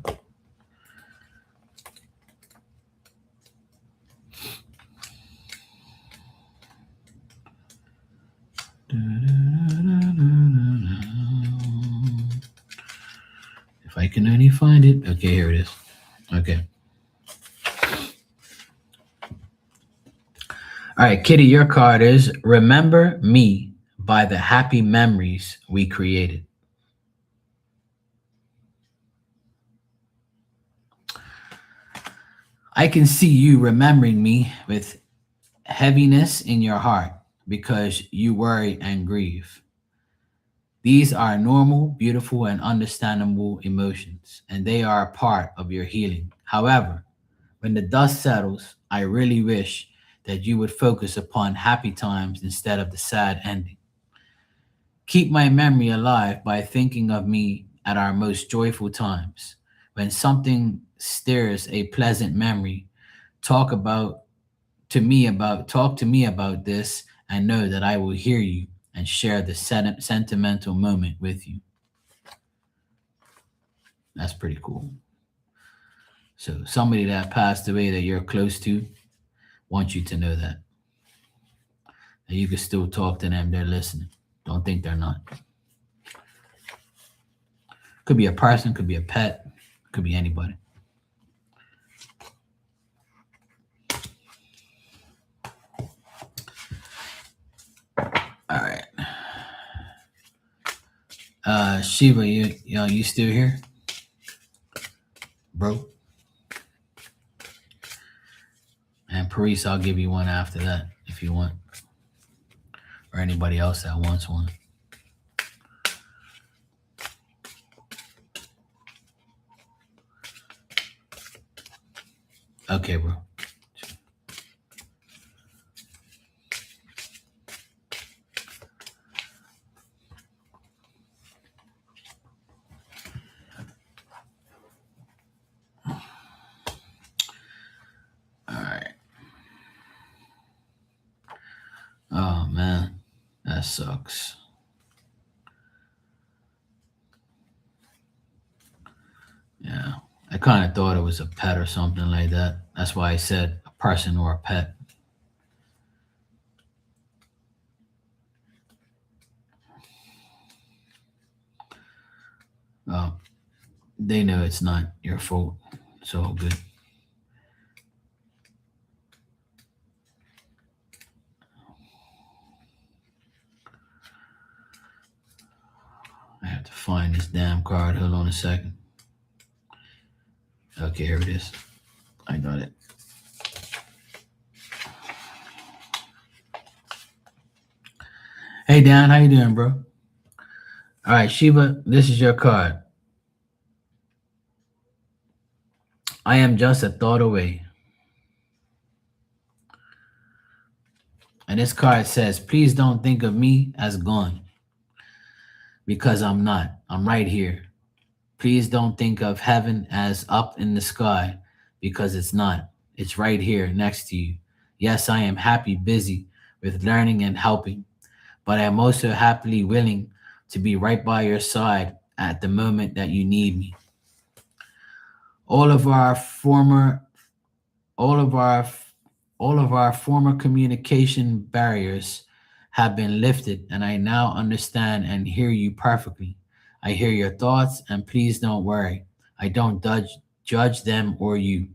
If I can only find it. Okay, here it is. Okay. All right, Kitty, your card is Remember Me by the Happy Memories We Created. I can see you remembering me with heaviness in your heart because you worry and grieve. These are normal, beautiful, and understandable emotions, and they are a part of your healing. However, when the dust settles, I really wish that you would focus upon happy times instead of the sad ending. Keep my memory alive by thinking of me at our most joyful times. When something stirs a pleasant memory, talk about talk to me about this and know that I will hear you and share the sentimental moment with you. That's pretty cool. So somebody that passed away that you're close to wants you to know that. That you can still talk to them, they're listening. Don't think they're not. Could be a person, could be a pet, could be anybody. All right. Shiva, you still here? Bro? And Paris, I'll give you one after that if you want. Or anybody else that wants one. Okay, bro. All right. Oh man, that sucks. Yeah. I kind of thought it was a pet or something like that. That's why I said a person or a pet. Oh, they know it's not your fault. It's all good. I have to find this damn card. Hold on a second. Okay, here it is. I got it. Hey Dan, how you doing, bro? All right, Sheba, this is your card. I am just a thought away. And this card says, please don't think of me as gone because I'm not. I'm right here. Please don't think of heaven as up in the sky because it's not. It's right here next to you. Yes, I am happy, busy with learning and helping, but I am also happily willing to be right by your side at the moment that you need me. All of our former all of our all of our former communication barriers have been lifted and I now understand and hear you perfectly. I hear your thoughts and please don't worry. I don't judge them or you.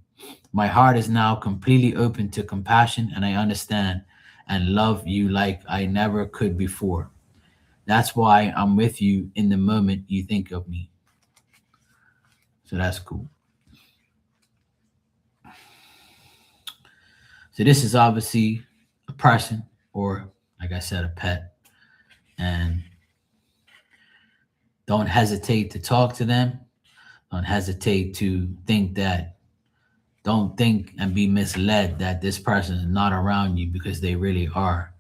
My heart is now completely open to compassion and I understand and love you like I never could before. That's why I'm with you in the moment you think of me. So that's cool. So this is obviously a person or like I said, a pet. And don't hesitate to talk to them. Don't hesitate to think that, don't think and be misled that this person is not around you because they really are.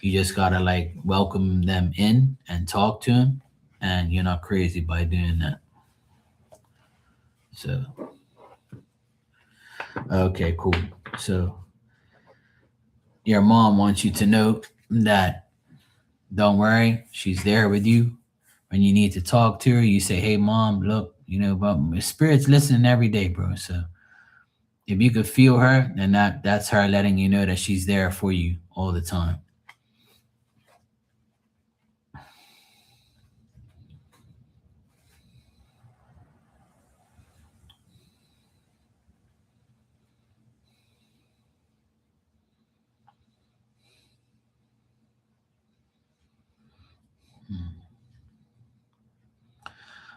You just gotta like welcome them in and talk to them, and you're not crazy by doing that. So, okay, cool. So, your mom wants you to know that don't worry, she's there with you. When you need to talk to her, you say, "Hey, mom, look, but spirit's listening every day, bro." So if you could feel her, then that's her letting you know that she's there for you all the time.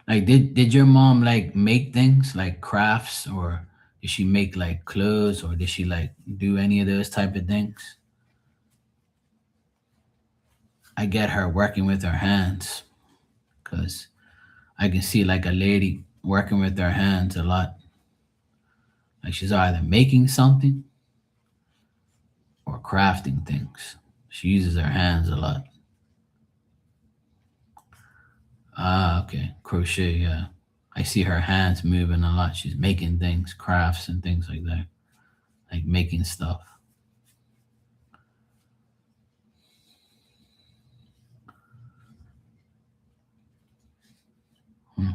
Like, did your mom like make things like crafts, or did she make like clothes, or did she like do any of those type of things? I get her working with her hands because I can see like a lady working with her hands a lot. Like she's either making something or crafting things. She uses her hands a lot. Ah, okay. Crochet, yeah. I see her hands moving a lot. She's making things, crafts and things like that. Like making stuff. Hmm.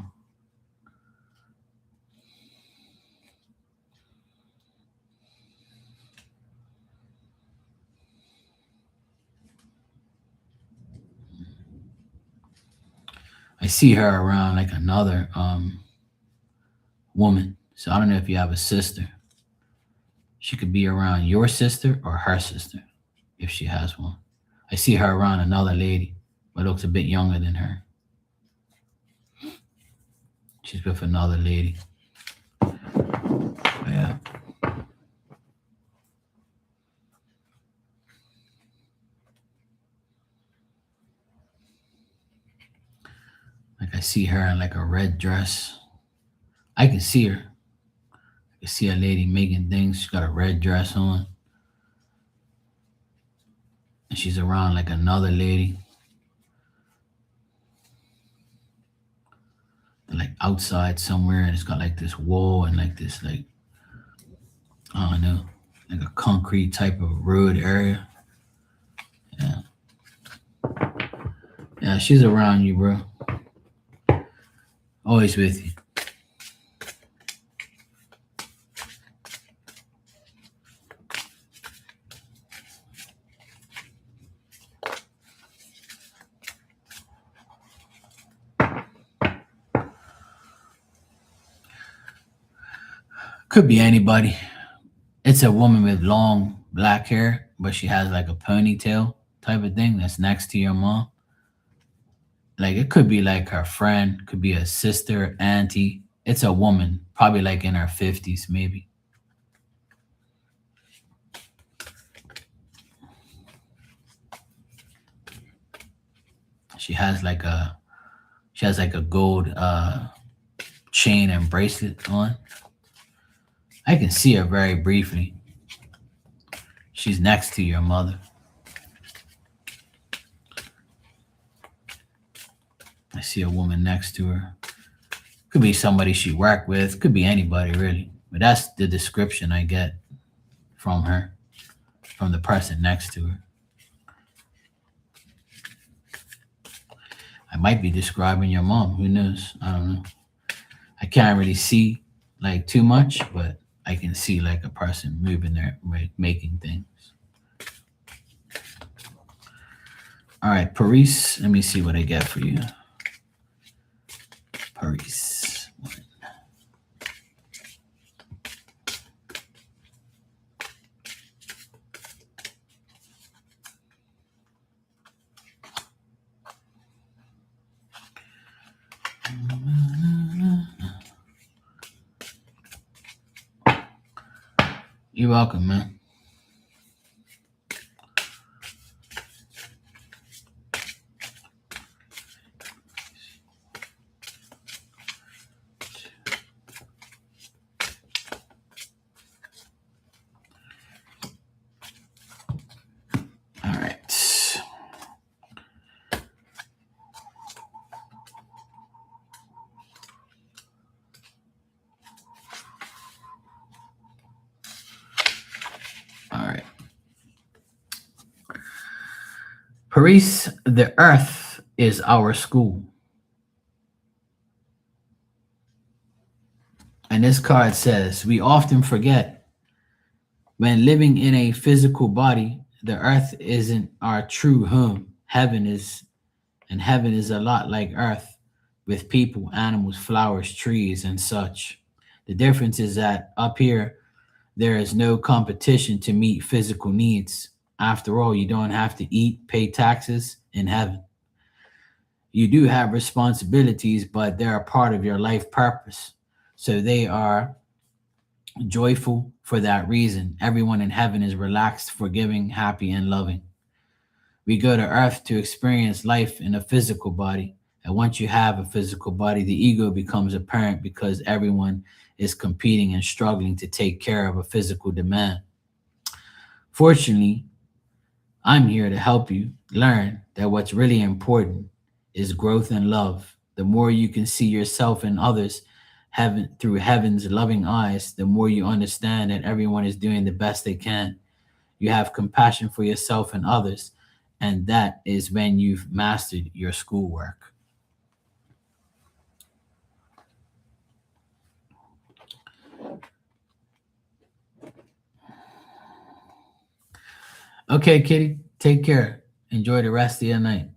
I see her around like another woman. So I don't know if you have a sister. She could be around your sister or her sister if she has one. I see her around another lady, but looks a bit younger than her. She's with another lady. Yeah. Like I see her in like a red dress. I can see her. You see a lady making things. She's got a red dress on, and she's around like another lady. They're like outside somewhere, and it's got like this wall and like this like I don't know, like a concrete type of road area. Yeah, yeah, she's around you, bro. Always with you. Could be anybody. It's a woman with long black hair, but she has like a ponytail type of thing that's next to your mom. Like it could be like her friend, could be a sister, auntie. It's a woman, probably like in her 50s, maybe. She has like a she has like a gold chain and bracelet on. I can see her very briefly. She's next to your mother. I see a woman next to her. Could be somebody she worked with, could be anybody really. But that's the description I get from her, from the person next to her. I might be describing your mom. Who knows? I don't know. I can't really see like too much, but I can see like a person moving there, making things. All right, Paris. Let me see what I get for you, Paris. You're welcome, man. All right. All right. Paris, the earth is our school. And this card says, we often forget when living in a physical body, the earth isn't our true home. Heaven is a lot like earth with people, animals, flowers, trees, and such. The difference is that up here, there is no competition to meet physical needs. After all, you don't have to eat, pay taxes in heaven. You do have responsibilities, but they're a part of your life purpose. So they are joyful for that reason. Everyone in heaven is relaxed, forgiving, happy, and loving. We go to earth to experience life in a physical body. And once you have a physical body, the ego becomes apparent because everyone is competing and struggling to take care of a physical demand. Fortunately, I'm here to help you learn that what's really important is growth and love. The more you can see yourself and others through heaven's loving eyes, the more you understand that everyone is doing the best they can. You have compassion for yourself and others, and that is when you've mastered your schoolwork. Okay, Kitty, take care. Enjoy the rest of your night.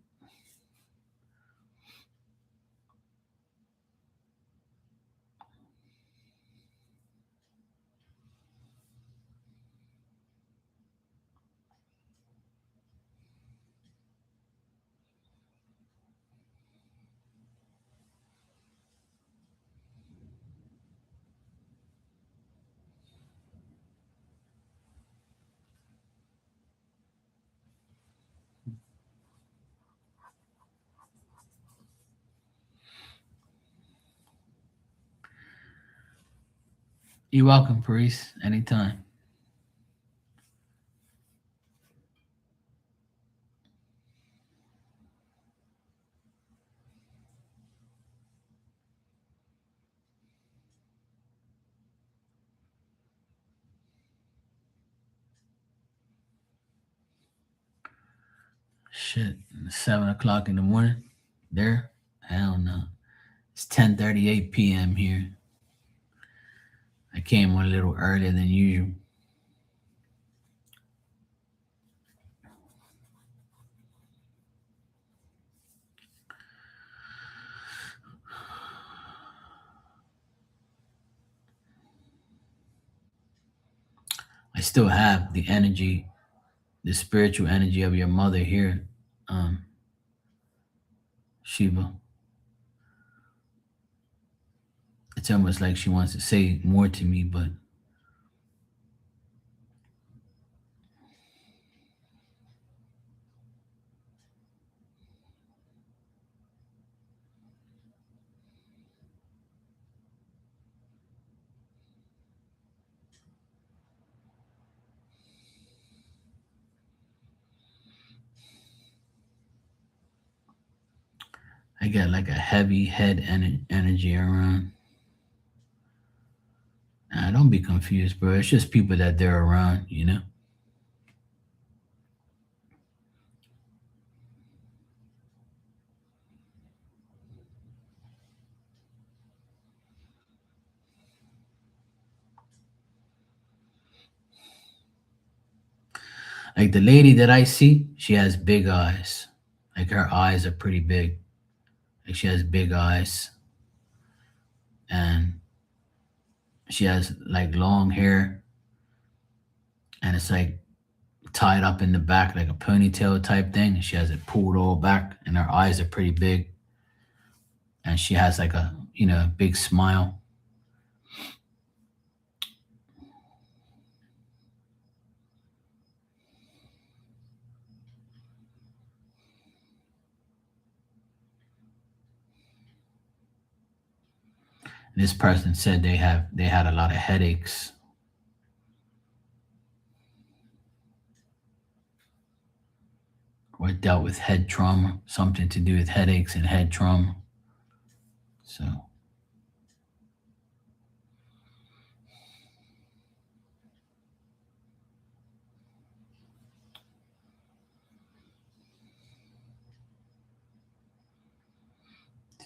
You're welcome, Paris. Anytime. Shit, 7 o'clock in the morning. There? Hell no. It's 10:38 p.m. here. I came on a little earlier than usual. I still have the energy, the spiritual energy of your mother here, um, Shiva. It's almost like she wants to say more to me, but I got like a heavy head energy around. Nah, don't be confused, bro. It's just people that they're around, you know? Like the lady that I see, she has big eyes. Like her eyes are pretty big. Like she has big eyes and she has like long hair and it's like tied up in the back like a ponytail type thing. And she has it pulled all back and her eyes are pretty big. And she has like a, big smile. And this person said they had a lot of headaches or dealt with head trauma, something to do with headaches and head trauma. So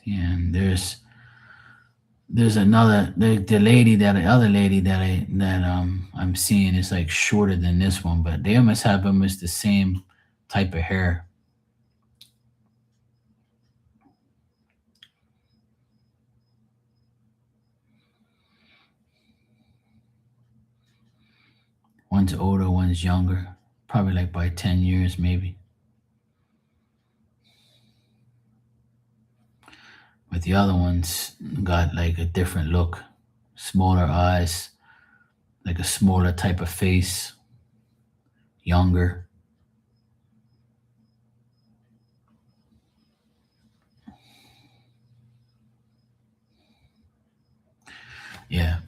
yeah, and there's another the lady that the other lady that I'm seeing is like shorter than this one, but they almost have almost the same type of hair. One's older, one's younger, probably like by 10 years maybe. But the other one's got like a different look, smaller eyes, like a smaller type of face, younger. Yeah.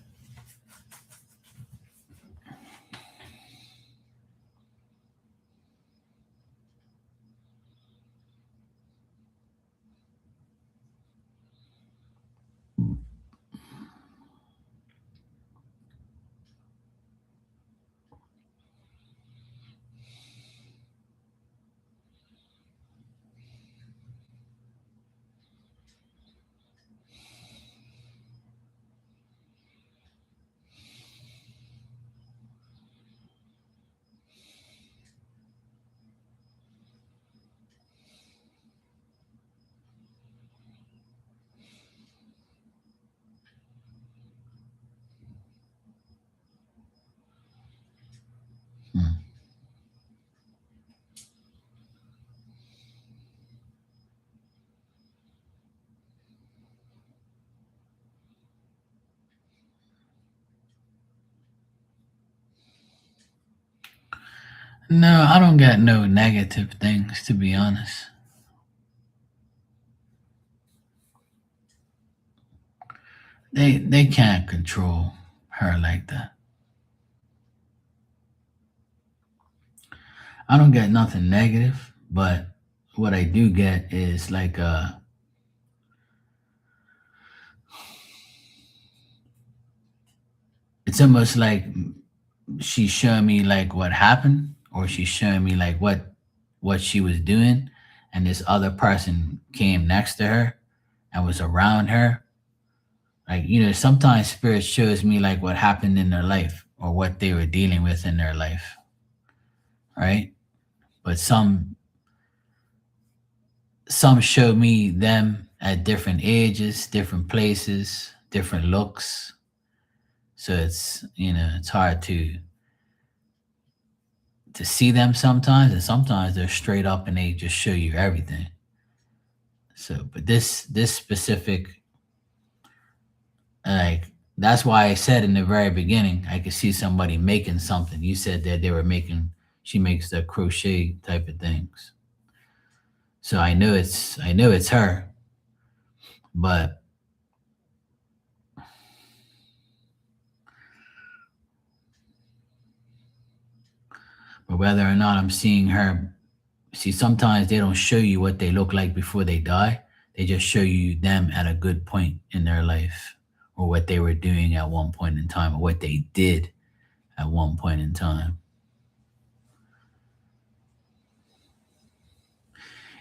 Hmm. No, I don't got no negative things to be honest. They can't control her like that. I don't get nothing negative, but what I do get is like it's almost like she's showing me like what happened, or she's showing me like what she was doing, and this other person came next to her and was around her. Like, sometimes spirit shows me like what happened in their life or what they were dealing with in their life, right? But some show me them at different ages, different places, different looks. So it's hard to see them sometimes, and sometimes they're straight up and they just show you everything. So, but this specific, like, that's why I said in the very beginning, I could see somebody making something. You said that they were making. She makes the crochet type of things. So I know it's her, but whether or not I'm seeing her, see, sometimes they don't show you what they look like before they die. They just show you them at a good point in their life, or what they were doing at one point in time, or what they did at one point in time.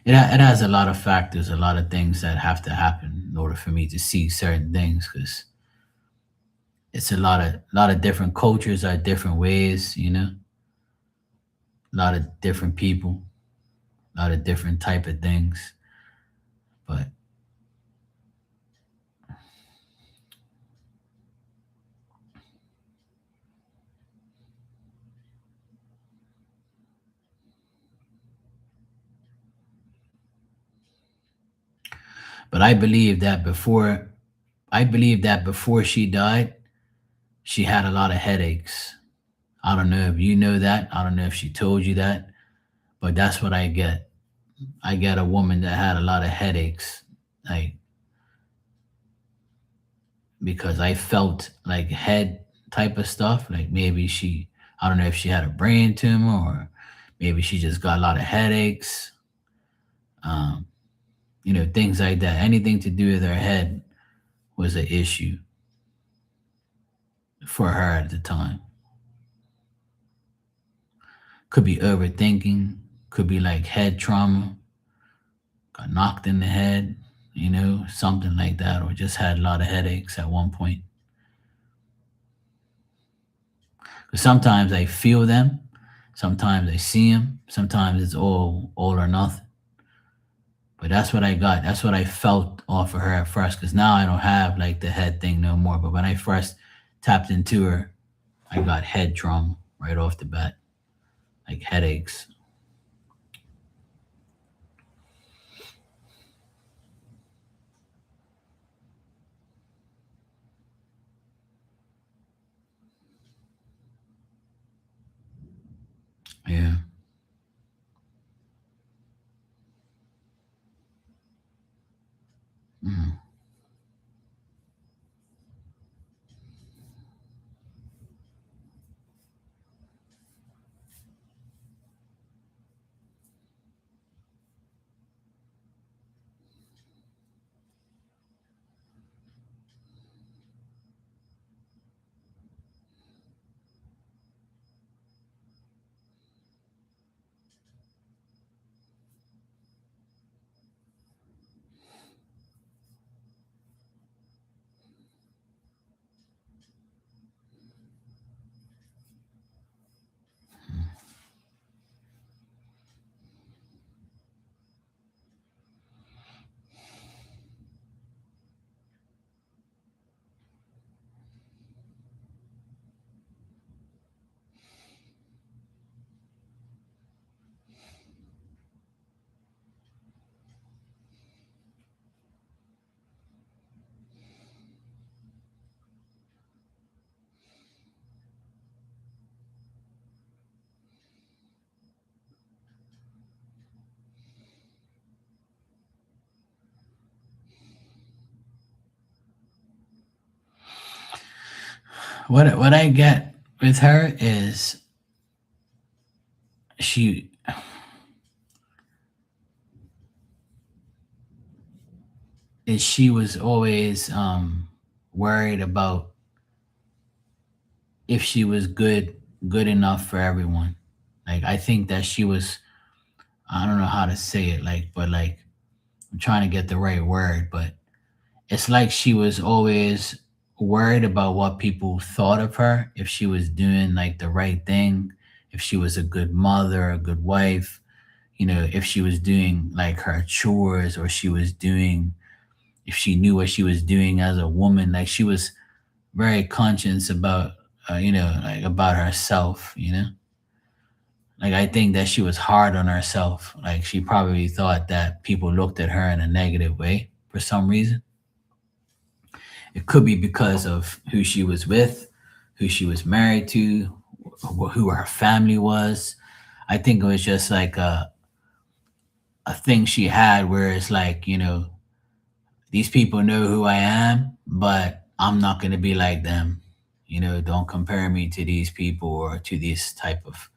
It has a lot of factors, a lot of things that have to happen in order for me to see certain things, because it's a lot of different cultures are different ways, a lot of different people, a lot of different type of things. But I believe that before she died, she had a lot of headaches. I don't know if you know that. I don't know if she told you that, but that's what I get. I get a woman that had a lot of headaches, like, because I felt like head type of stuff. Like, maybe I don't know if she had a brain tumor, or maybe she just got a lot of headaches, um, things like that. Anything to do with her head was an issue for her at the time. Could be overthinking, could be like head trauma, got knocked in the head, something like that, or just had a lot of headaches at one point. 'Cause sometimes I feel them, sometimes I see them, sometimes it's all or nothing. But that's what I got. That's what I felt off of her at first. Because now I don't have like the head thing no more. But when I first tapped into her, I got head trauma right off the bat, like headaches. Yeah. Mhm. What I get with her she she was always worried about if she was good enough for everyone. Like I think that she was, I don't know how to say it, like, but like I'm trying to get the right word, but it's like she was always worried about what people thought of her, if she was doing like the right thing, if she was a good mother, a good wife, if she was doing like her chores, or she was doing, if she knew what she was doing as a woman. Like she was very conscious about, like about herself. Like I think that she was hard on herself. Like she probably thought that people looked at her in a negative way for some reason. It could be because of who she was with, who she was married to, who her family was. I think it was just like a thing she had where it's like, these people know who I am, but I'm not going to be like them. Don't compare me to these people or to this type of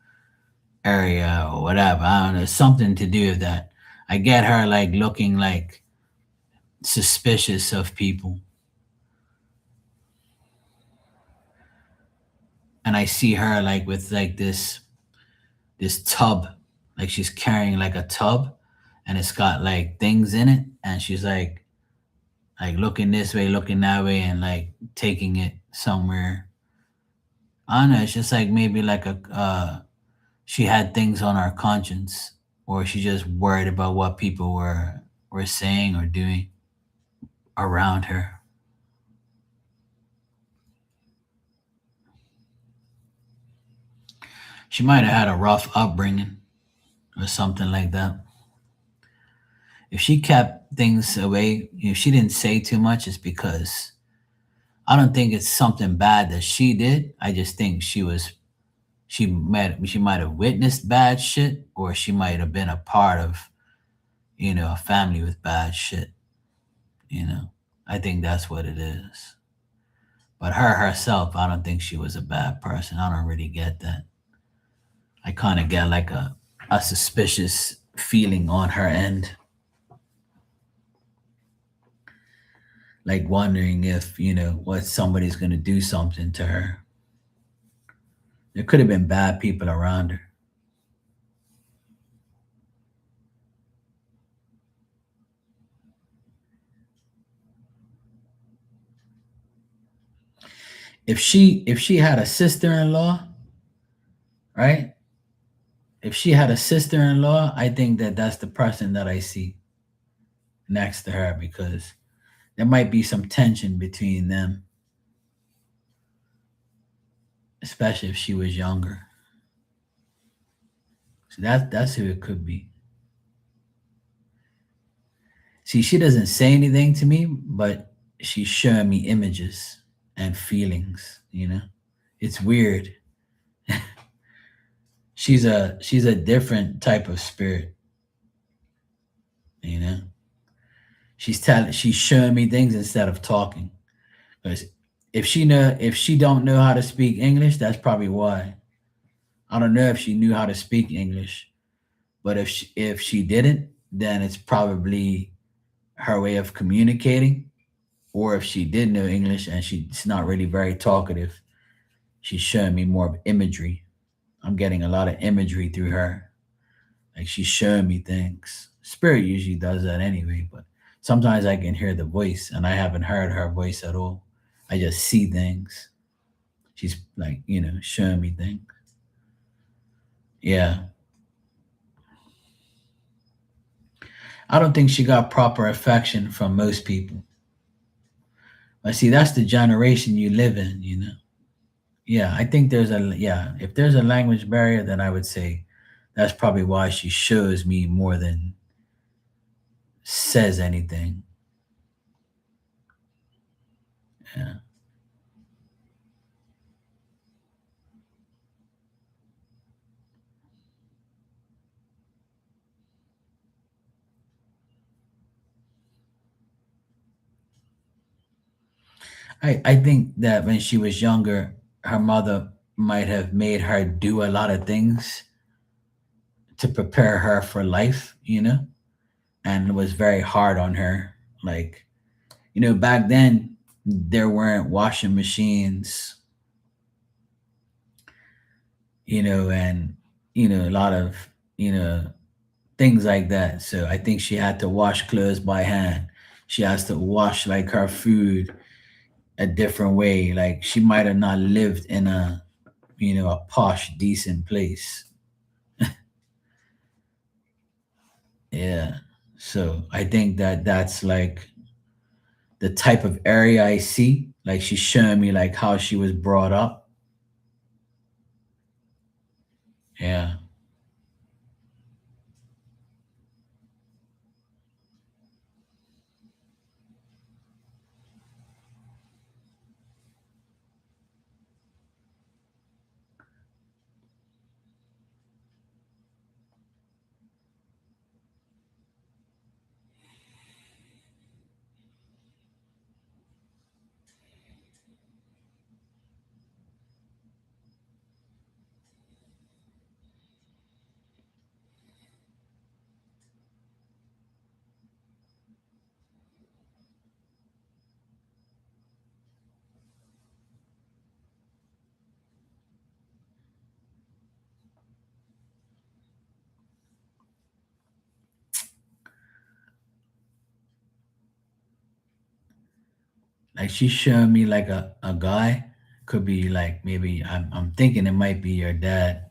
area or whatever. I don't know, something to do with that. I get her like looking like suspicious of people, and I see her like with like this tub, like she's carrying like a tub, and it's got like things in it, and she's like looking this way, looking that way, and like taking it somewhere. I don't know. It's just like maybe like she had things on her conscience, or she just worried about what people were saying or doing around her. She might have had a rough upbringing or something like that. If she kept things away, if she didn't say too much, it's because I don't think it's something bad that she did. I just think she might have witnessed bad shit, or she might have been a part of a family with bad shit. You know, I think that's what it is. But her herself, I don't think she was a bad person. I don't really get that. I kind of get like a suspicious feeling on her end, like wondering if what somebody's gonna do something to her. There could have been bad people around her. If she had a sister-in-law, right? If she had a sister-in-law, I think that that's the person that I see next to her, because there might be some tension between them, especially if she was younger. So that's who it could be. See, she doesn't say anything to me, but she's showing me images and feelings. It's weird. She's a different type of spirit, you know. She's showing me things instead of talking. Because if she don't know how to speak English, that's probably why. I don't know if she knew how to speak English, but if she didn't, then it's probably her way of communicating. Or if she did know English and she's not really very talkative, she's showing me more of imagery. I'm getting a lot of imagery through her. Like she's showing me things. Spirit usually does that anyway, but sometimes I can hear the voice and I haven't heard her voice at all. I just see things. She's like, showing me things. Yeah. I don't think she got proper affection from most people. But see, that's the generation you live in. Yeah, I think yeah, if there's a language barrier, then I would say that's probably why she shows me more than says anything. Yeah. I think that when she was younger, her mother might have made her do a lot of things to prepare her for life, and was very hard on her. Like, back then there weren't washing machines, and a lot of you know things like that. So I think she had to wash clothes by hand. She has to wash like her food a different way. Like she might have not lived in a posh, decent place. Yeah. So I think that that's like the type of area I see. Like she's showing me like how she was brought up. Yeah. Like she's showing me like a guy. Could be like maybe I'm thinking it might be your dad.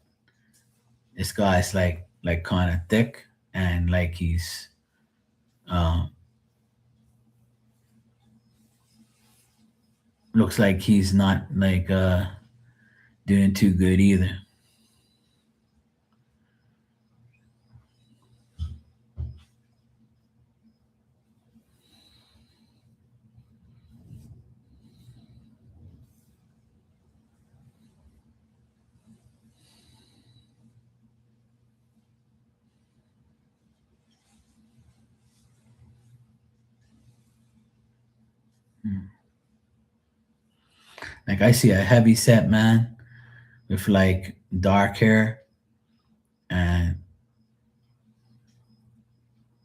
This guy's like kind of thick and like he's um looks like he's not like doing too good either. Mm. Like I see a heavy set man with like dark hair, and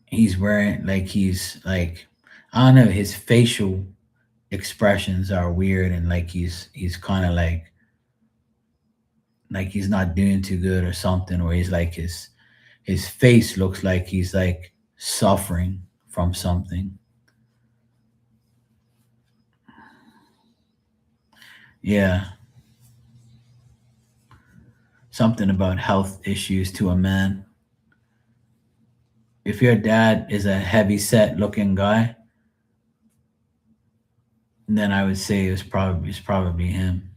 he's wearing like he's like I don't know, his facial expressions are weird, and like he's kind of like he's not doing too good or something, or he's like his face looks like he's like suffering from something. Yeah, something about health issues to a man. If your dad is a heavy set looking guy, then I would say it's probably him.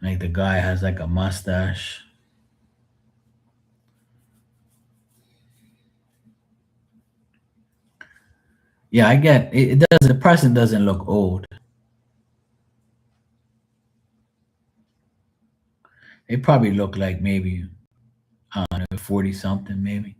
Like the guy has like a mustache. Yeah, I get it. It does. The person doesn't look old. They probably look like maybe I don't know, 40 something maybe.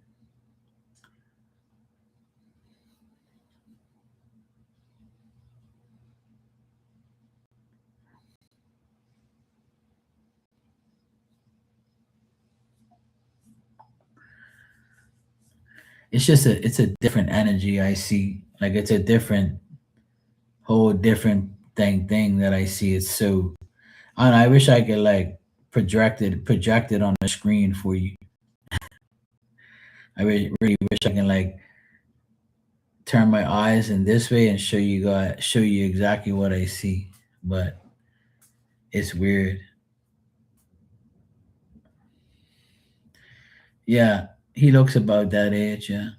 It's a different energy I see. Like it's a different whole different thing that I see. It's so I don't know, I wish I could like project it on the screen for you. I really wish I can like turn my eyes in this way and show you exactly what I see. But it's weird. Yeah, he looks about that age. Yeah,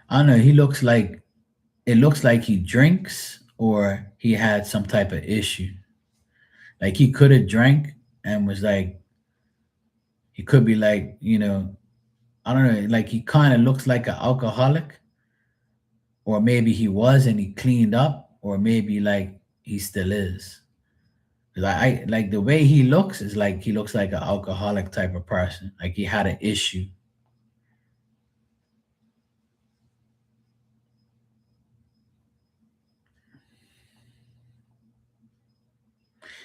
I don't know. It looks like he drinks or he had some type of issue. Like he could have drank and was like he could be like I don't know. Like he kind of looks like an alcoholic, or maybe he was and he cleaned up, or maybe like he still is. 'Cause I like the way he looks is like he looks like an alcoholic type of person. Like he had an issue.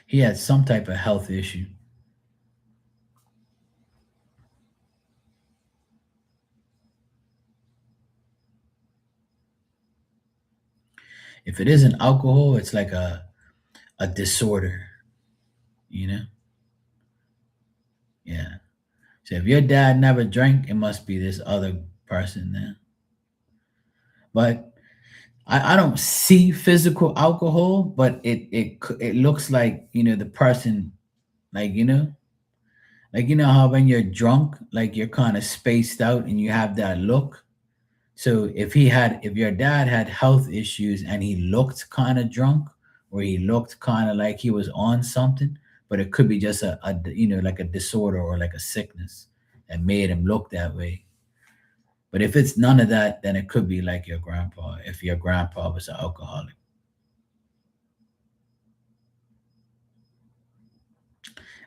He had some type of health issue. If it isn't alcohol, it's like a disorder, you know? Yeah. So if your dad never drank, it must be this other person then. But I don't see physical alcohol, but it looks like, the person, like, like, how when you're drunk, like you're kind of spaced out and you have that look. So if your dad had health issues and he looked kind of drunk, or he looked kind of like he was on something, but it could be just like a disorder or like a sickness that made him look that way. But if it's none of that, then it could be like your grandpa, if your grandpa was an alcoholic.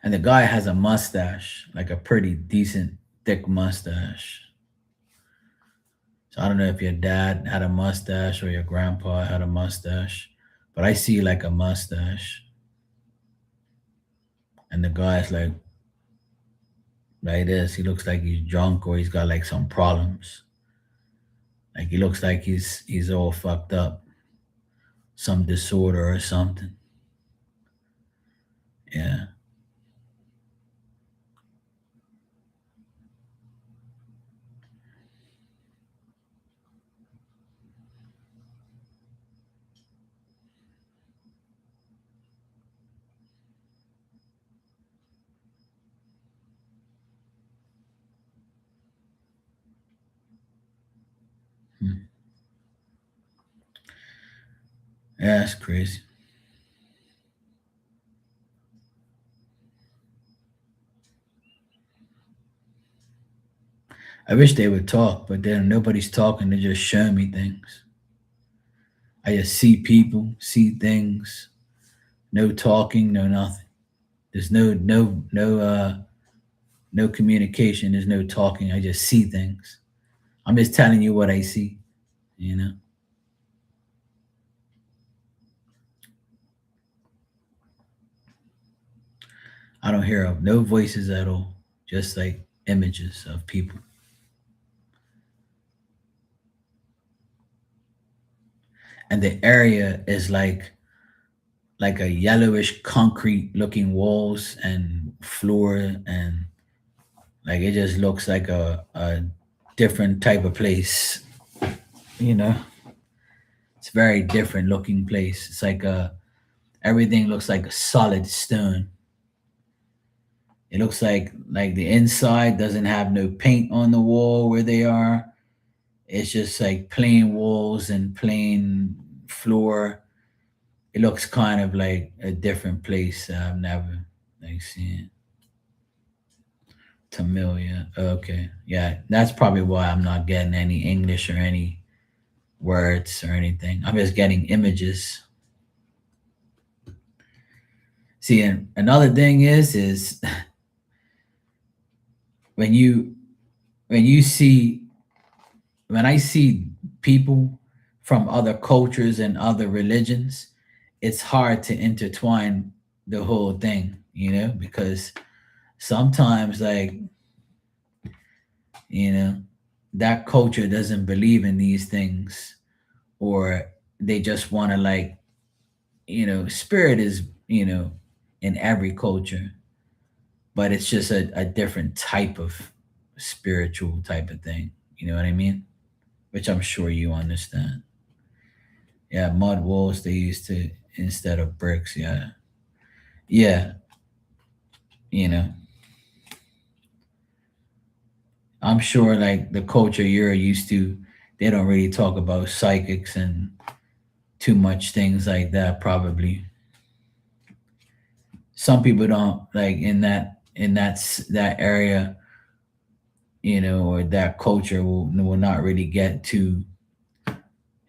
And the guy has a mustache, like a pretty decent thick mustache. So I don't know if your dad had a mustache or your grandpa had a mustache, but I see like a mustache. And the guy's like this. He looks like he's drunk or he's got like some problems. Like he looks like he's all fucked up, some disorder or something. Yeah. Hmm. Yeah, that's crazy. I wish they would talk, but then nobody's talking. They're just showing me things. I just see people, see things, no talking, no nothing. There's no communication. There's no talking. I just see things. I'm just telling you what I see. You know, I don't hear no voices at all. Just like images of people, and the area is like a yellowish concrete looking walls and floor, and like it just looks like a different type of place. You know, it's a very different looking place. It's like everything looks like a solid stone. It looks like the inside doesn't have no paint on the wall where they are. It's just like plain walls and plain floor. It looks kind of like a different place that I've never like seen. Tamil, yeah. Okay. Yeah, that's probably why I'm not getting any English or any words or anything. I'm just getting images. See, and another thing is when you when you see when I see people from other cultures and other religions, it's hard to intertwine the whole thing, because sometimes, like, you know, that culture doesn't believe in these things, or they just want to, like, spirit is, in every culture, but it's just a different type of spiritual type of thing. You know what I mean? Which I'm sure you understand. Yeah, mud walls they used to instead of bricks. Yeah, yeah. You know, I'm sure like the culture you're used to, they don't really talk about psychics and too much things like that. Probably some people don't like that area, or that culture will not really get to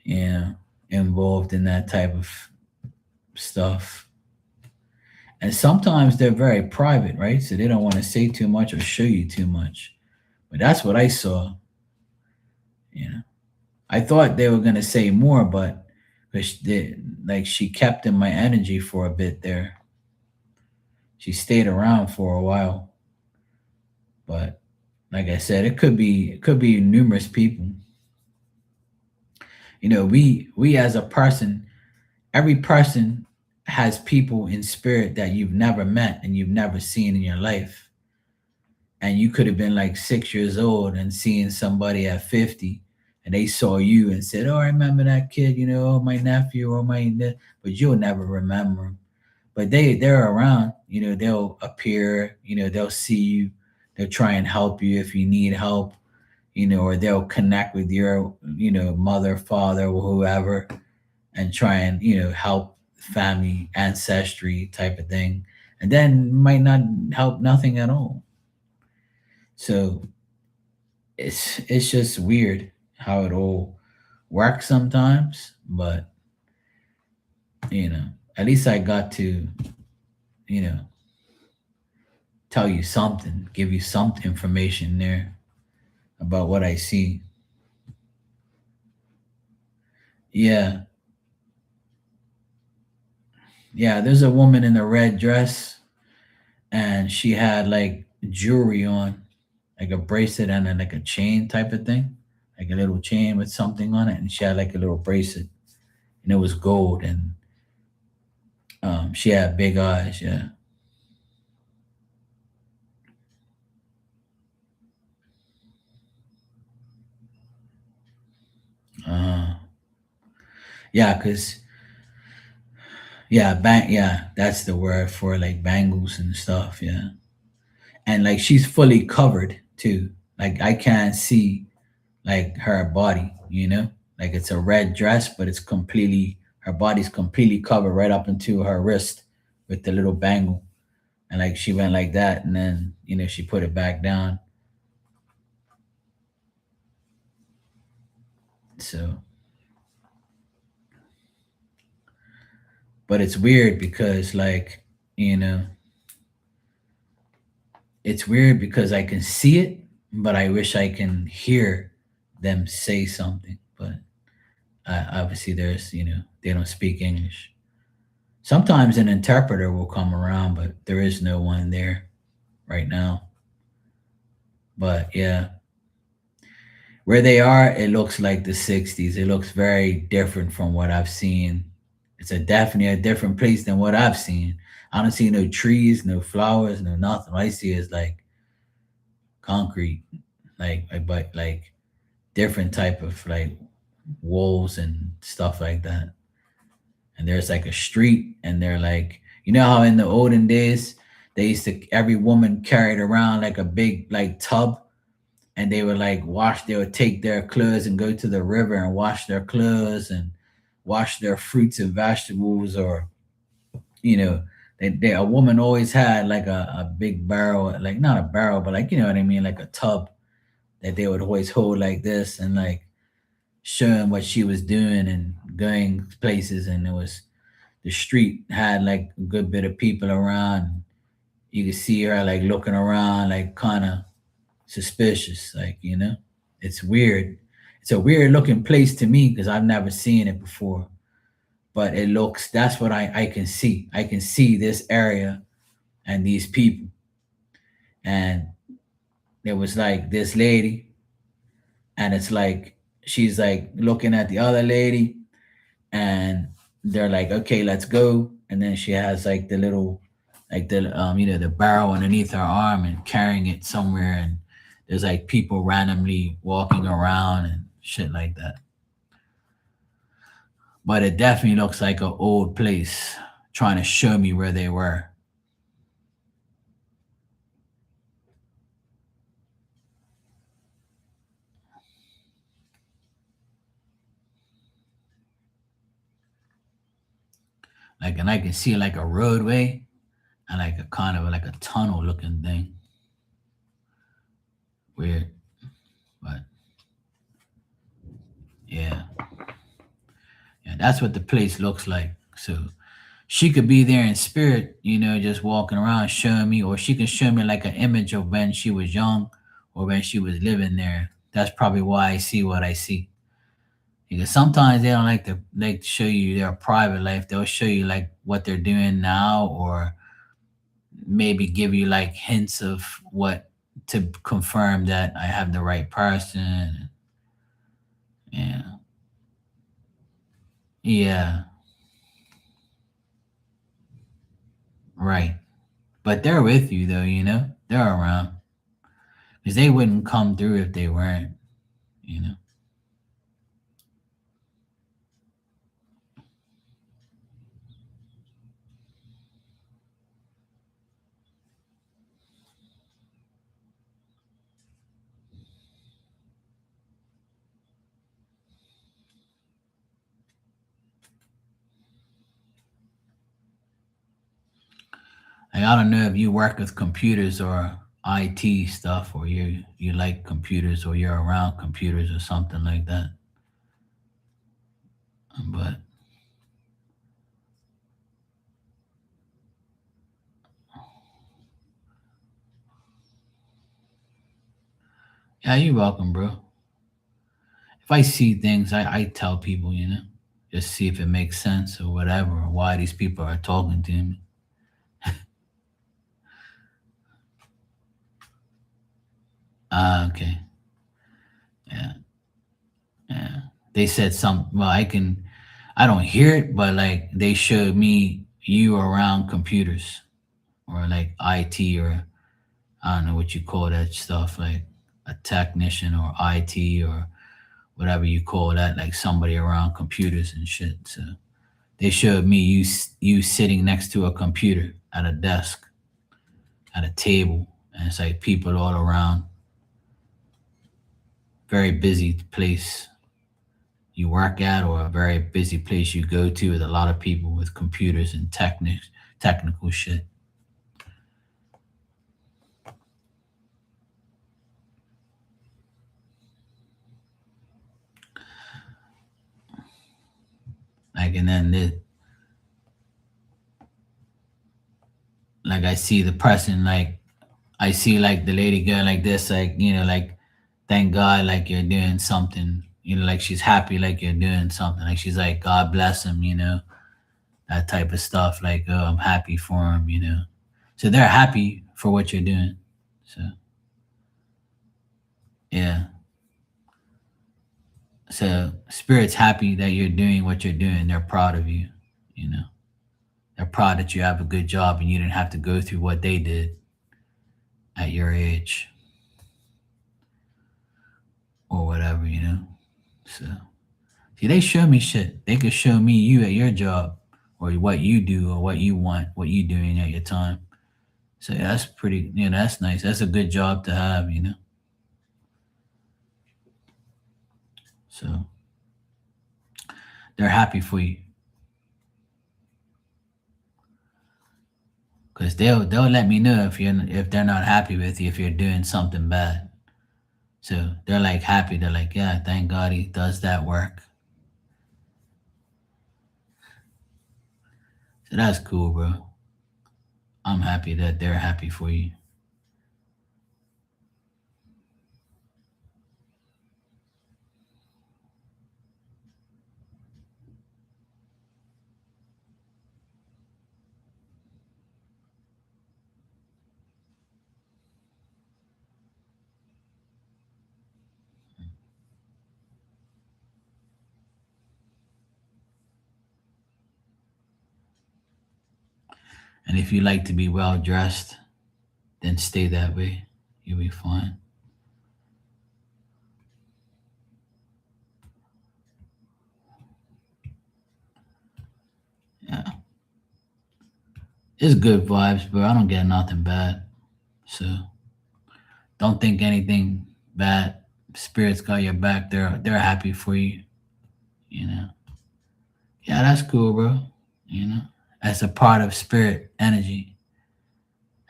Yeah, involved in that type of stuff. And sometimes they're very private, right? So they don't want to say too much or show you too much. But that's what I saw. You know, I thought they were gonna say more, but like she kept in my energy for a bit there. She stayed around for a while, but like I said, it could be numerous people. We as a person, every person has people in spirit that you've never met and you've never seen in your life. And you could have been like 6 years old and seeing somebody at 50 and they saw you and said, "Oh, I remember that kid, oh, my nephew or but you'll never remember them. But they're around, they'll appear, they'll see you, they'll try and help you if you need help, or they'll connect with your, mother, father, or whoever and try and, help family, ancestry type of thing. And then might not help nothing at all. So it's just weird how it all works sometimes, but you know, at least I got to, you know, tell you something, give you some information there about what I see. Yeah, yeah. There's a woman in a red dress, and she had like jewelry on, like a bracelet and then like a chain type of thing, like a little chain with something on it, and she had like a little bracelet, and it was gold, and she had big eyes. Yeah, uh, yeah, cause yeah, yeah, that's the word for like bangles and stuff. Yeah, and like she's fully covered too. Like I can't see like her body, like it's a red dress, but it's completely her body's completely covered right up into her wrist with the little bangle, and like she went like that, and then she put it back down. So, but it's weird because like you know, it's weird because I can see it, but I wish I can hear them say something, but obviously there's they don't speak English. Sometimes an interpreter will come around, but there is no one there right now. But yeah, where they are, it looks like the 60s. It looks very different from what I've seen. It's a definitely a different place than what I've seen. I don't see no trees, no flowers, no nothing. What I see is like concrete, but like different type of like walls and stuff like that. And there's like a street, and they're like, how in the olden days they used to every woman carried around like a big like tub, and they would like wash. They would take their clothes and go to the river and wash their clothes and wash their fruits and vegetables, or you know, a woman always had like a big barrel, like not a barrel, but like what I mean, like a tub that they would always hold like this and like showing what she was doing and going places, and it was the street had like a good bit of people around. You could see her like looking around, like kind of suspicious, like it's weird. It's a weird looking place to me because I've never seen it before. But it looks. That's what I can see. I can see this area and these people. And there was like this lady, and it's like she's like looking at the other lady, and they're like, "Okay, let's go." And then she has like the little, like the barrel underneath her arm and carrying it somewhere, and there's like people randomly walking around and shit like that. But it definitely looks like an old place, trying to show me where they were. Like, and I can see like a roadway and like a kind of like a tunnel looking thing. Weird, but yeah. Yeah, that's what the place looks like. So she could be there in spirit, just walking around showing me, or she can show me like an image of when she was young or when she was living there. That's probably why I see what I see. Because sometimes they don't like to show you their private life. They'll show you like what they're doing now, or maybe give you like hints of what to confirm that I have the right person. Yeah. Yeah. Right. But they're with you though, they're around because they wouldn't come through if they weren't, you know. Like, I don't know if you work with computers or IT stuff, or you like computers, or you're around computers or something like that. But yeah, you're welcome, bro. If I see things, I tell people, just see if it makes sense or whatever, or why these people are talking to me. Ah, okay. Yeah, yeah. They said some. Well, I don't hear it, but like they showed me you around computers or like IT, or I don't know what you call that stuff, like a technician or IT or whatever you call that, like somebody around computers and shit. So they showed me you sitting next to a computer at a desk at a table, and it's like people all around. Very busy place you work at, or a very busy place you go to with a lot of people with computers and technical shit. Like, and then like I see the person, like I see like the lady girl like this, like like thank God, like you're doing something, like she's happy, like you're doing something, like she's like God bless him, that type of stuff. Like, oh, I'm happy for him. So they're happy for what you're doing. So yeah, so spirit's happy that you're doing what you're doing. They're proud of you. You know, they're proud that you have a good job and you didn't have to go through what they did at your age or whatever. So see, they show me shit. They could show me you at your job, or what you do, or what you want, what you doing at your time. So yeah, that's pretty. That's nice. That's a good job to have. So they're happy for you, because they'll let me know if they're not happy with you, if you're doing something bad. So they're like happy. They're like, yeah, thank God he does that work. So that's cool, bro. I'm happy that they're happy for you. And if you like to be well dressed, then stay that way. You'll be fine. Yeah, it's good vibes, bro. I don't get nothing bad. So don't think anything bad. Spirits got your back. They're happy for you. You know. Yeah, that's cool, bro. As a part of spirit energy.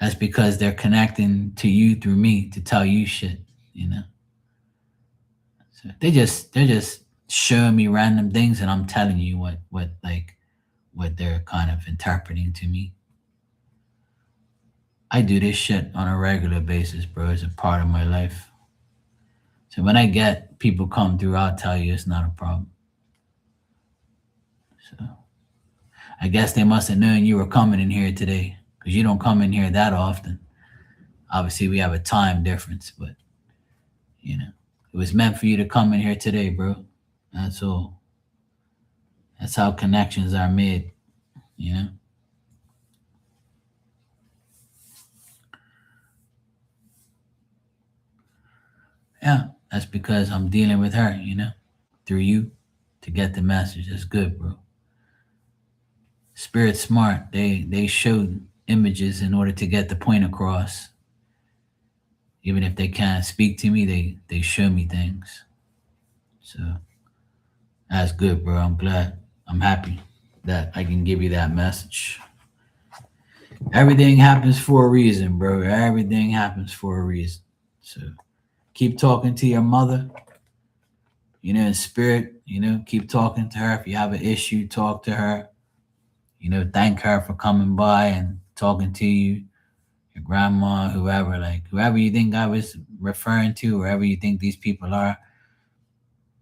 That's because they're connecting to you through me to tell you shit. You know. So they're just showing me random things, and I'm telling you what they're kind of interpreting to me. I do this shit on a regular basis, bro. It's a part of my life. So when I get people come through, I'll tell you it's not a problem. So I guess they must have known you were coming in here today because you don't come in here that often. Obviously, we have a time difference, but you know, it was meant for you to come in here today, bro. That's all. That's how connections are made, you know? Yeah, that's because I'm dealing with her, through you to get the message. That's good, bro. Spirit smart. They showed images in order to get the point across. Even if they can't speak to me, they show me things. So that's good, bro. I'm glad. I'm happy that I can give you that message. Everything happens for a reason, bro. Everything happens for a reason. So keep talking to your mother, in spirit, keep talking to her. If you have an issue, talk to her. Thank her for coming by and talking to you, your grandma, whoever, like whoever you think I was referring to, wherever you think these people are,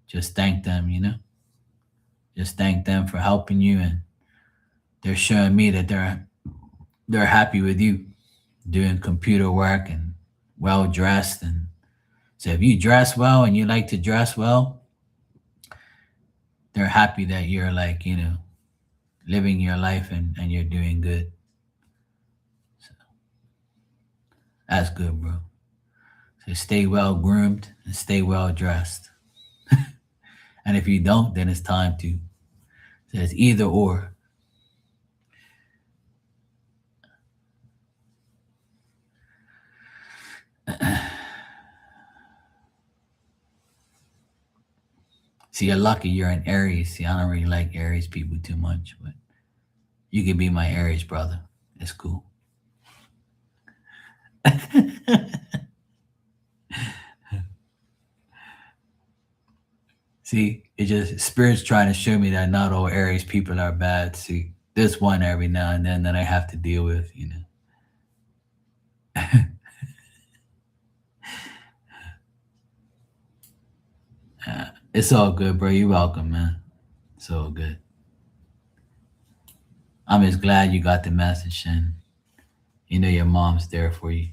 just thank them, Just thank them for helping you, and they're showing me that they're happy with you doing computer work and well dressed. And so if you dress well and you like to dress well, they're happy that you're like, living your life and you're doing good. So that's good, bro. So stay well groomed and stay well dressed. And if you don't, then it's time to. So it's either or. See, you're lucky you're an Aries. See, I don't really like Aries people too much, but you could be my Aries brother. It's cool. See, it just spirit's trying to show me that not all Aries people are bad. See, there's one every now and then that I have to deal with. It's all good, bro. You're welcome, man. It's all good. I'm just glad you got the message, and your mom's there for you.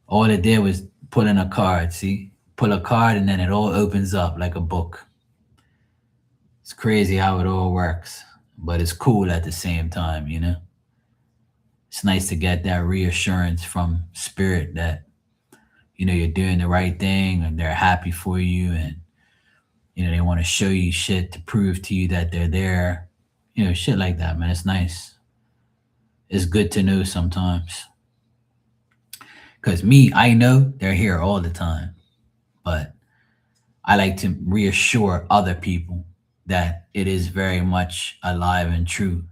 All it did was put in a card. See, pull a card, and then it all opens up like a book. It's crazy how it all works, but it's cool at the same time. It's nice to get that reassurance from spirit that you're doing the right thing and they're happy for you, and they want to show you shit to prove to you that they're there. Shit like that, man. It's nice. It's good to know sometimes. Because me, I know they're here all the time, but I like to reassure other people that it is very much alive and true.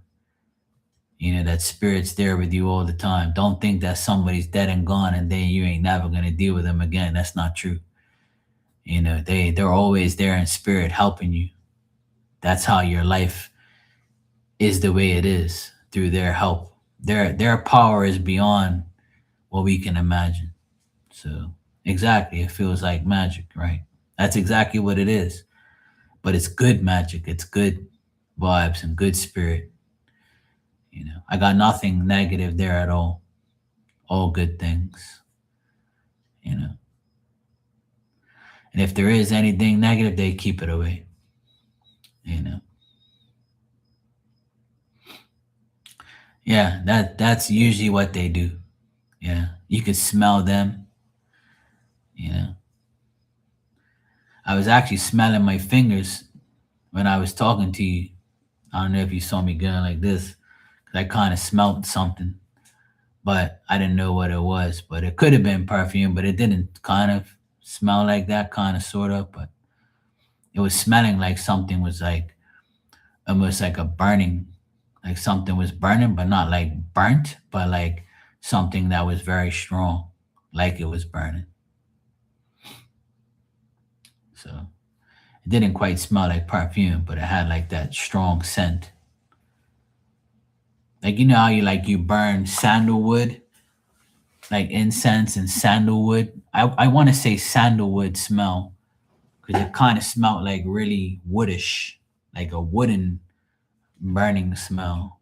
That spirit's there with you all the time. Don't think that somebody's dead and gone and then you ain't never gonna deal with them again. That's not true. They're always there in spirit helping you. That's how your life is the way it is, through their help. Their power is beyond what we can imagine. So exactly, it feels like magic, right? That's exactly what it is. But it's good magic. It's good vibes and good spirit. I got nothing negative there at all. All good things. You know. And if there is anything negative, they keep it away. You know. Yeah, that's usually what they do. Yeah. You could smell them, you know. I was actually smelling my fingers when I was talking to you. I don't know if you saw me going like this, 'cause I kind of smelled something, but I didn't know what it was. But it could have been perfume, but it didn't kind of smell like that, kind of, sort of. But it was smelling like something was like almost like a burning, like something was burning, but not like burnt, but like something that was very strong, like it was burning. So, It didn't quite smell like perfume, but it had like that strong scent. Like you know how you burn sandalwood, like incense and sandalwood. I want to say sandalwood smell because it kind of smelled like really woodish, like a wooden burning smell.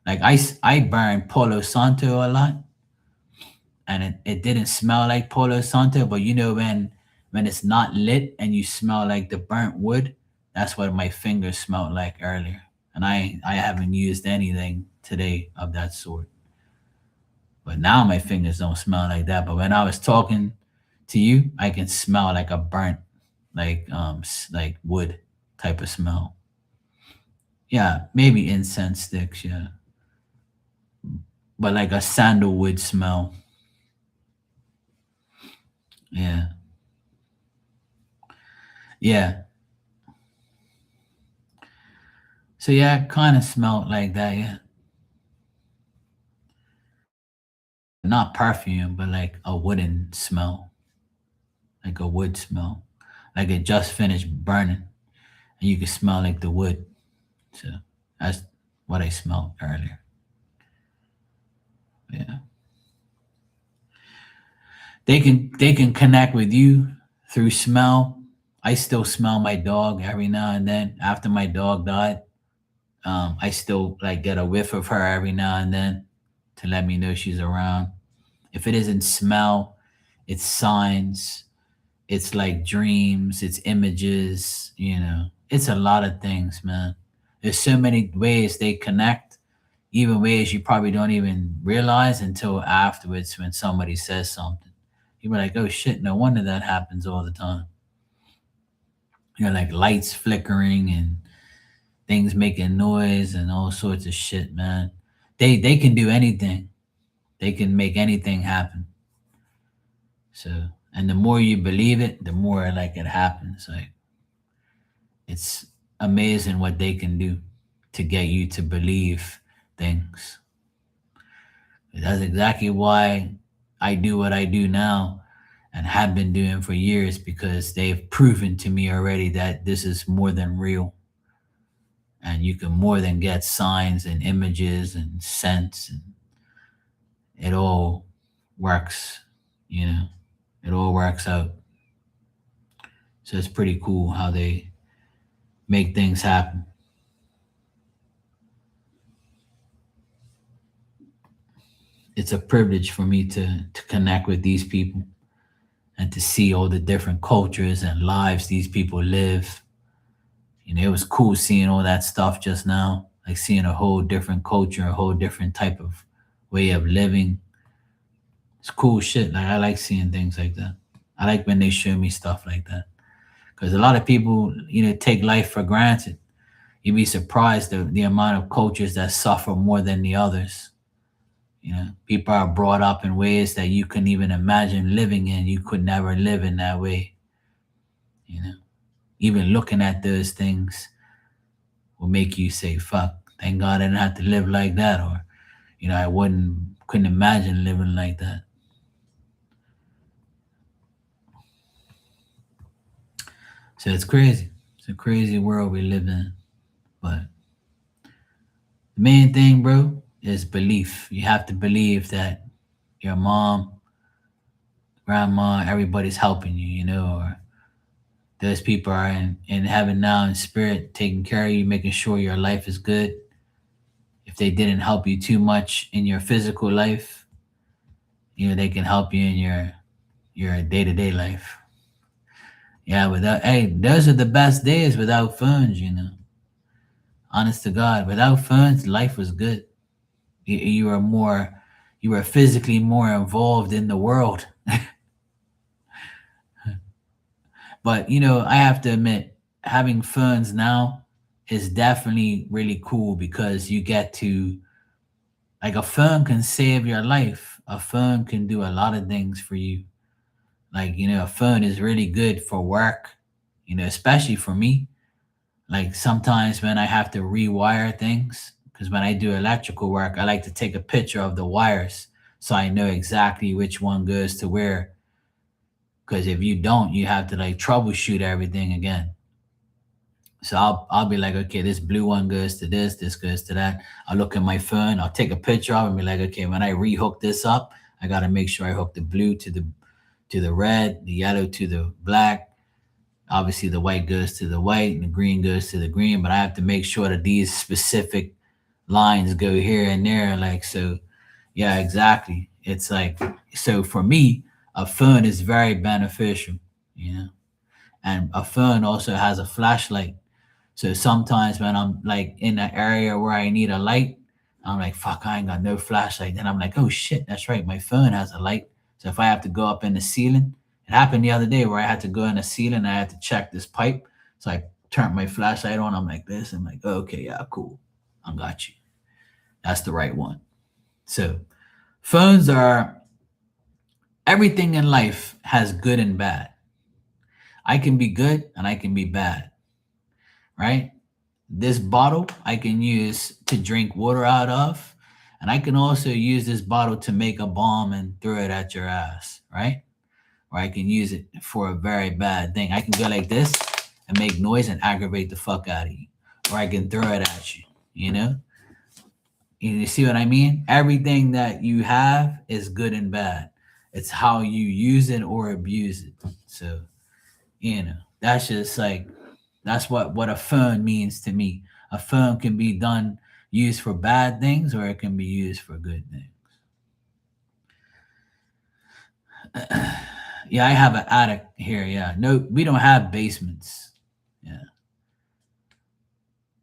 Like I burn Palo Santo a lot, and it didn't smell like Palo Santo, but you know when it's not lit and you smell like the burnt wood, that's what my fingers smelled like earlier. And I haven't used anything today of that sort. But now my fingers don't smell like that. But when I was talking to you, I can smell like a burnt, like wood type of smell. Yeah, maybe incense sticks. Yeah, but like a sandalwood smell. Yeah, yeah. So yeah, it kind of smelled like that. Yeah, not perfume, but like a wooden smell, like a wood smell, like it just finished burning, and you can smell like the wood. So that's what I smelled earlier. Yeah. They can connect with you through smell. I still smell my dog every now and then. After my dog died, I still like get a whiff of her every now and then to let me know she's around. If it isn't smell, it's signs. It's like dreams. It's images. It's a lot of things, man. There's so many ways they connect, even ways you probably don't even realize until afterwards when somebody says something. You're like, oh shit, no wonder that happens all the time. Like lights flickering and things making noise and all sorts of shit, man. They can do anything. They can make anything happen. So, and the more you believe it, the more like it happens. Like it's amazing what they can do to get you to believe things. That's exactly why I do what I do now and have been doing for years because they've proven to me already that this is more than real. And you can more than get signs and images and scents, and it all works, you know, it all works out. So it's pretty cool how they make things happen. It's a privilege for me to connect with these people and to see all the different cultures and lives these people live. It was cool seeing all that stuff just now, like seeing a whole different culture, a whole different type of way of living. It's cool shit. Like I like seeing things like that. I like when they show me stuff like that because a lot of people, take life for granted. You'd be surprised the amount of cultures that suffer more than the others. People are brought up in ways that you couldn't even imagine living in. You could never live in that way. You know, even looking at those things will make you say, "Fuck, thank God I didn't have to live like that," or I couldn't imagine living like that. So it's crazy. It's a crazy world we live in. But the main thing, bro, is belief. You have to believe that your mom, grandma, everybody's helping you, or those people are in heaven now in spirit, taking care of you, making sure your life is good. If they didn't help you too much in your physical life, they can help you in your day-to-day life. Yeah, without hey, those are the best days without phones. Honest to God, without phones, life was good. You were you were physically more involved in the world. But I have to admit, having phones now is definitely really cool because you get to like a phone can save your life. A phone can do a lot of things for you. Like, a phone is really good for work, especially for me. Like sometimes when I have to rewire things, because when I do electrical work, I like to take a picture of the wires so I know exactly which one goes to where. Because if you don't, you have to like troubleshoot everything again. So I'll be like, okay, this blue one goes to this goes to that. I'll look at my phone, I'll take a picture of it and be like, okay, when I rehook this up, I gotta make sure I hook the blue to the red, the yellow to the black. Obviously the white goes to the white and the green goes to the green, but I have to make sure that these specific lines go here and there. Like, so yeah, exactly. It's like, so for me, a phone is very beneficial, you know, and a phone also has a flashlight. So sometimes when I'm like in an area where I need a light, I'm like, fuck, I ain't got no flashlight. Then I'm like, oh shit, that's right, my phone has a light. So if I have to go up in the ceiling, it happened the other day where I had to go in the ceiling, I had to check this pipe. So I turned my flashlight on. I'm like this. I'm like, oh, okay, yeah, cool. I got you. That's the right one. So phones are everything in life has good and bad. I can be good and I can be bad, right? This bottle I can use to drink water out of, and I can also use this bottle to make a bomb and throw it at your ass, right? Or I can use it for a very bad thing. I can go like this and make noise and aggravate the fuck out of you, or I can throw it at you. You know, you see what I mean? Everything that you have is good and bad. It's how you use it or abuse it. So that's just like that's what a phone means to me. A phone can be done used for bad things or it can be used for good things. Yeah, I have an attic here. Yeah, no, we don't have basements. Yeah,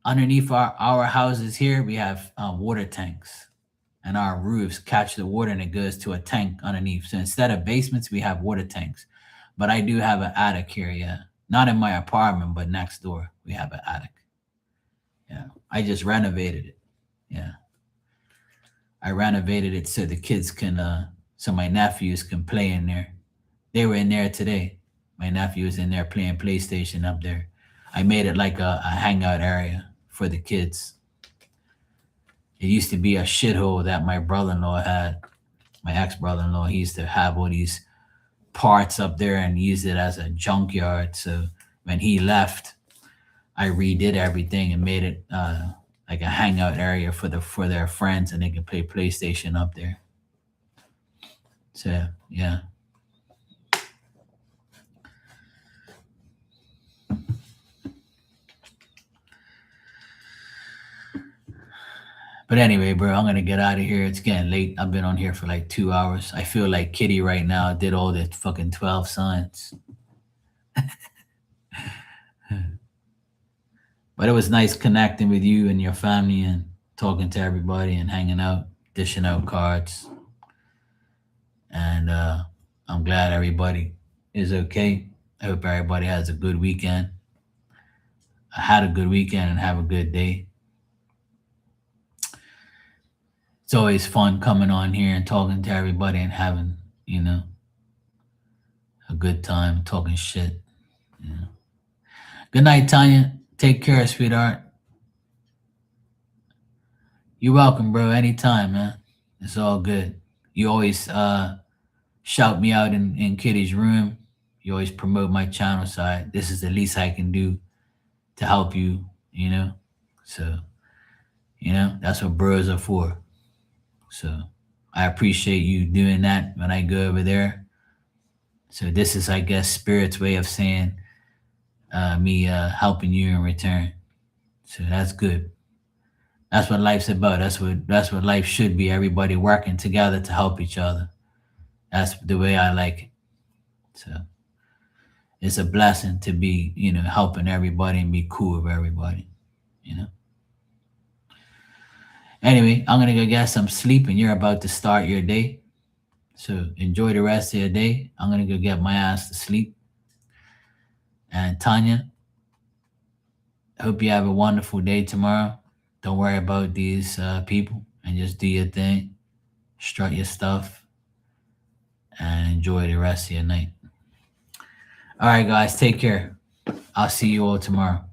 underneath our houses here, we have water tanks, and our roofs catch the water and it goes to a tank underneath. So instead of basements, we have water tanks. But I do have an attic here. Yeah, not in my apartment, but next door we have an attic. Yeah, I just renovated it. Yeah, I renovated it so the kids can, so my nephews can play in there. They were in there today. My nephew was in there playing PlayStation up there. I made it like a hangout area for the kids. It used to be a shithole that my brother-in-law had. My ex-brother-in-law, he used to have all these parts up there and use it as a junkyard. So when he left, I redid everything and made it like a hangout area for their friends, and they can play PlayStation up there. So yeah. But anyway, bro, I'm gonna get out of here. It's getting late. I've been on here for like 2 hours. I feel like Kitty right now. Did all the fucking 12 signs. But it was nice connecting with you and your family and talking to everybody and hanging out, dishing out cards. And I'm glad everybody is okay. I hope everybody has a good weekend. I had a good weekend and have a good day. It's always fun coming on here and talking to everybody and having, you know, a good time talking shit. Yeah. Good night, Tanya. Take care, sweetheart. You're welcome, bro. Anytime, man. It's all good. You always shout me out in Kitty's room. You always promote my channel, so this is the least I can do to help you, you know? So, that's what bros are for. So I appreciate you doing that when I go over there. So this is, I guess, Spirit's way of saying me helping you in return. So that's good. That's what life's about. That's what life should be. Everybody working together to help each other. That's the way I like it. So it's a blessing to be, helping everybody and be cool with everybody. You know. Anyway, I'm gonna go get some sleep, and you're about to start your day. So enjoy the rest of your day. I'm gonna go get my ass to sleep. And Tanya, I hope you have a wonderful day tomorrow. Don't worry about these people and just do your thing, strut your stuff, and enjoy the rest of your night. All right, guys, take care. I'll see you all tomorrow.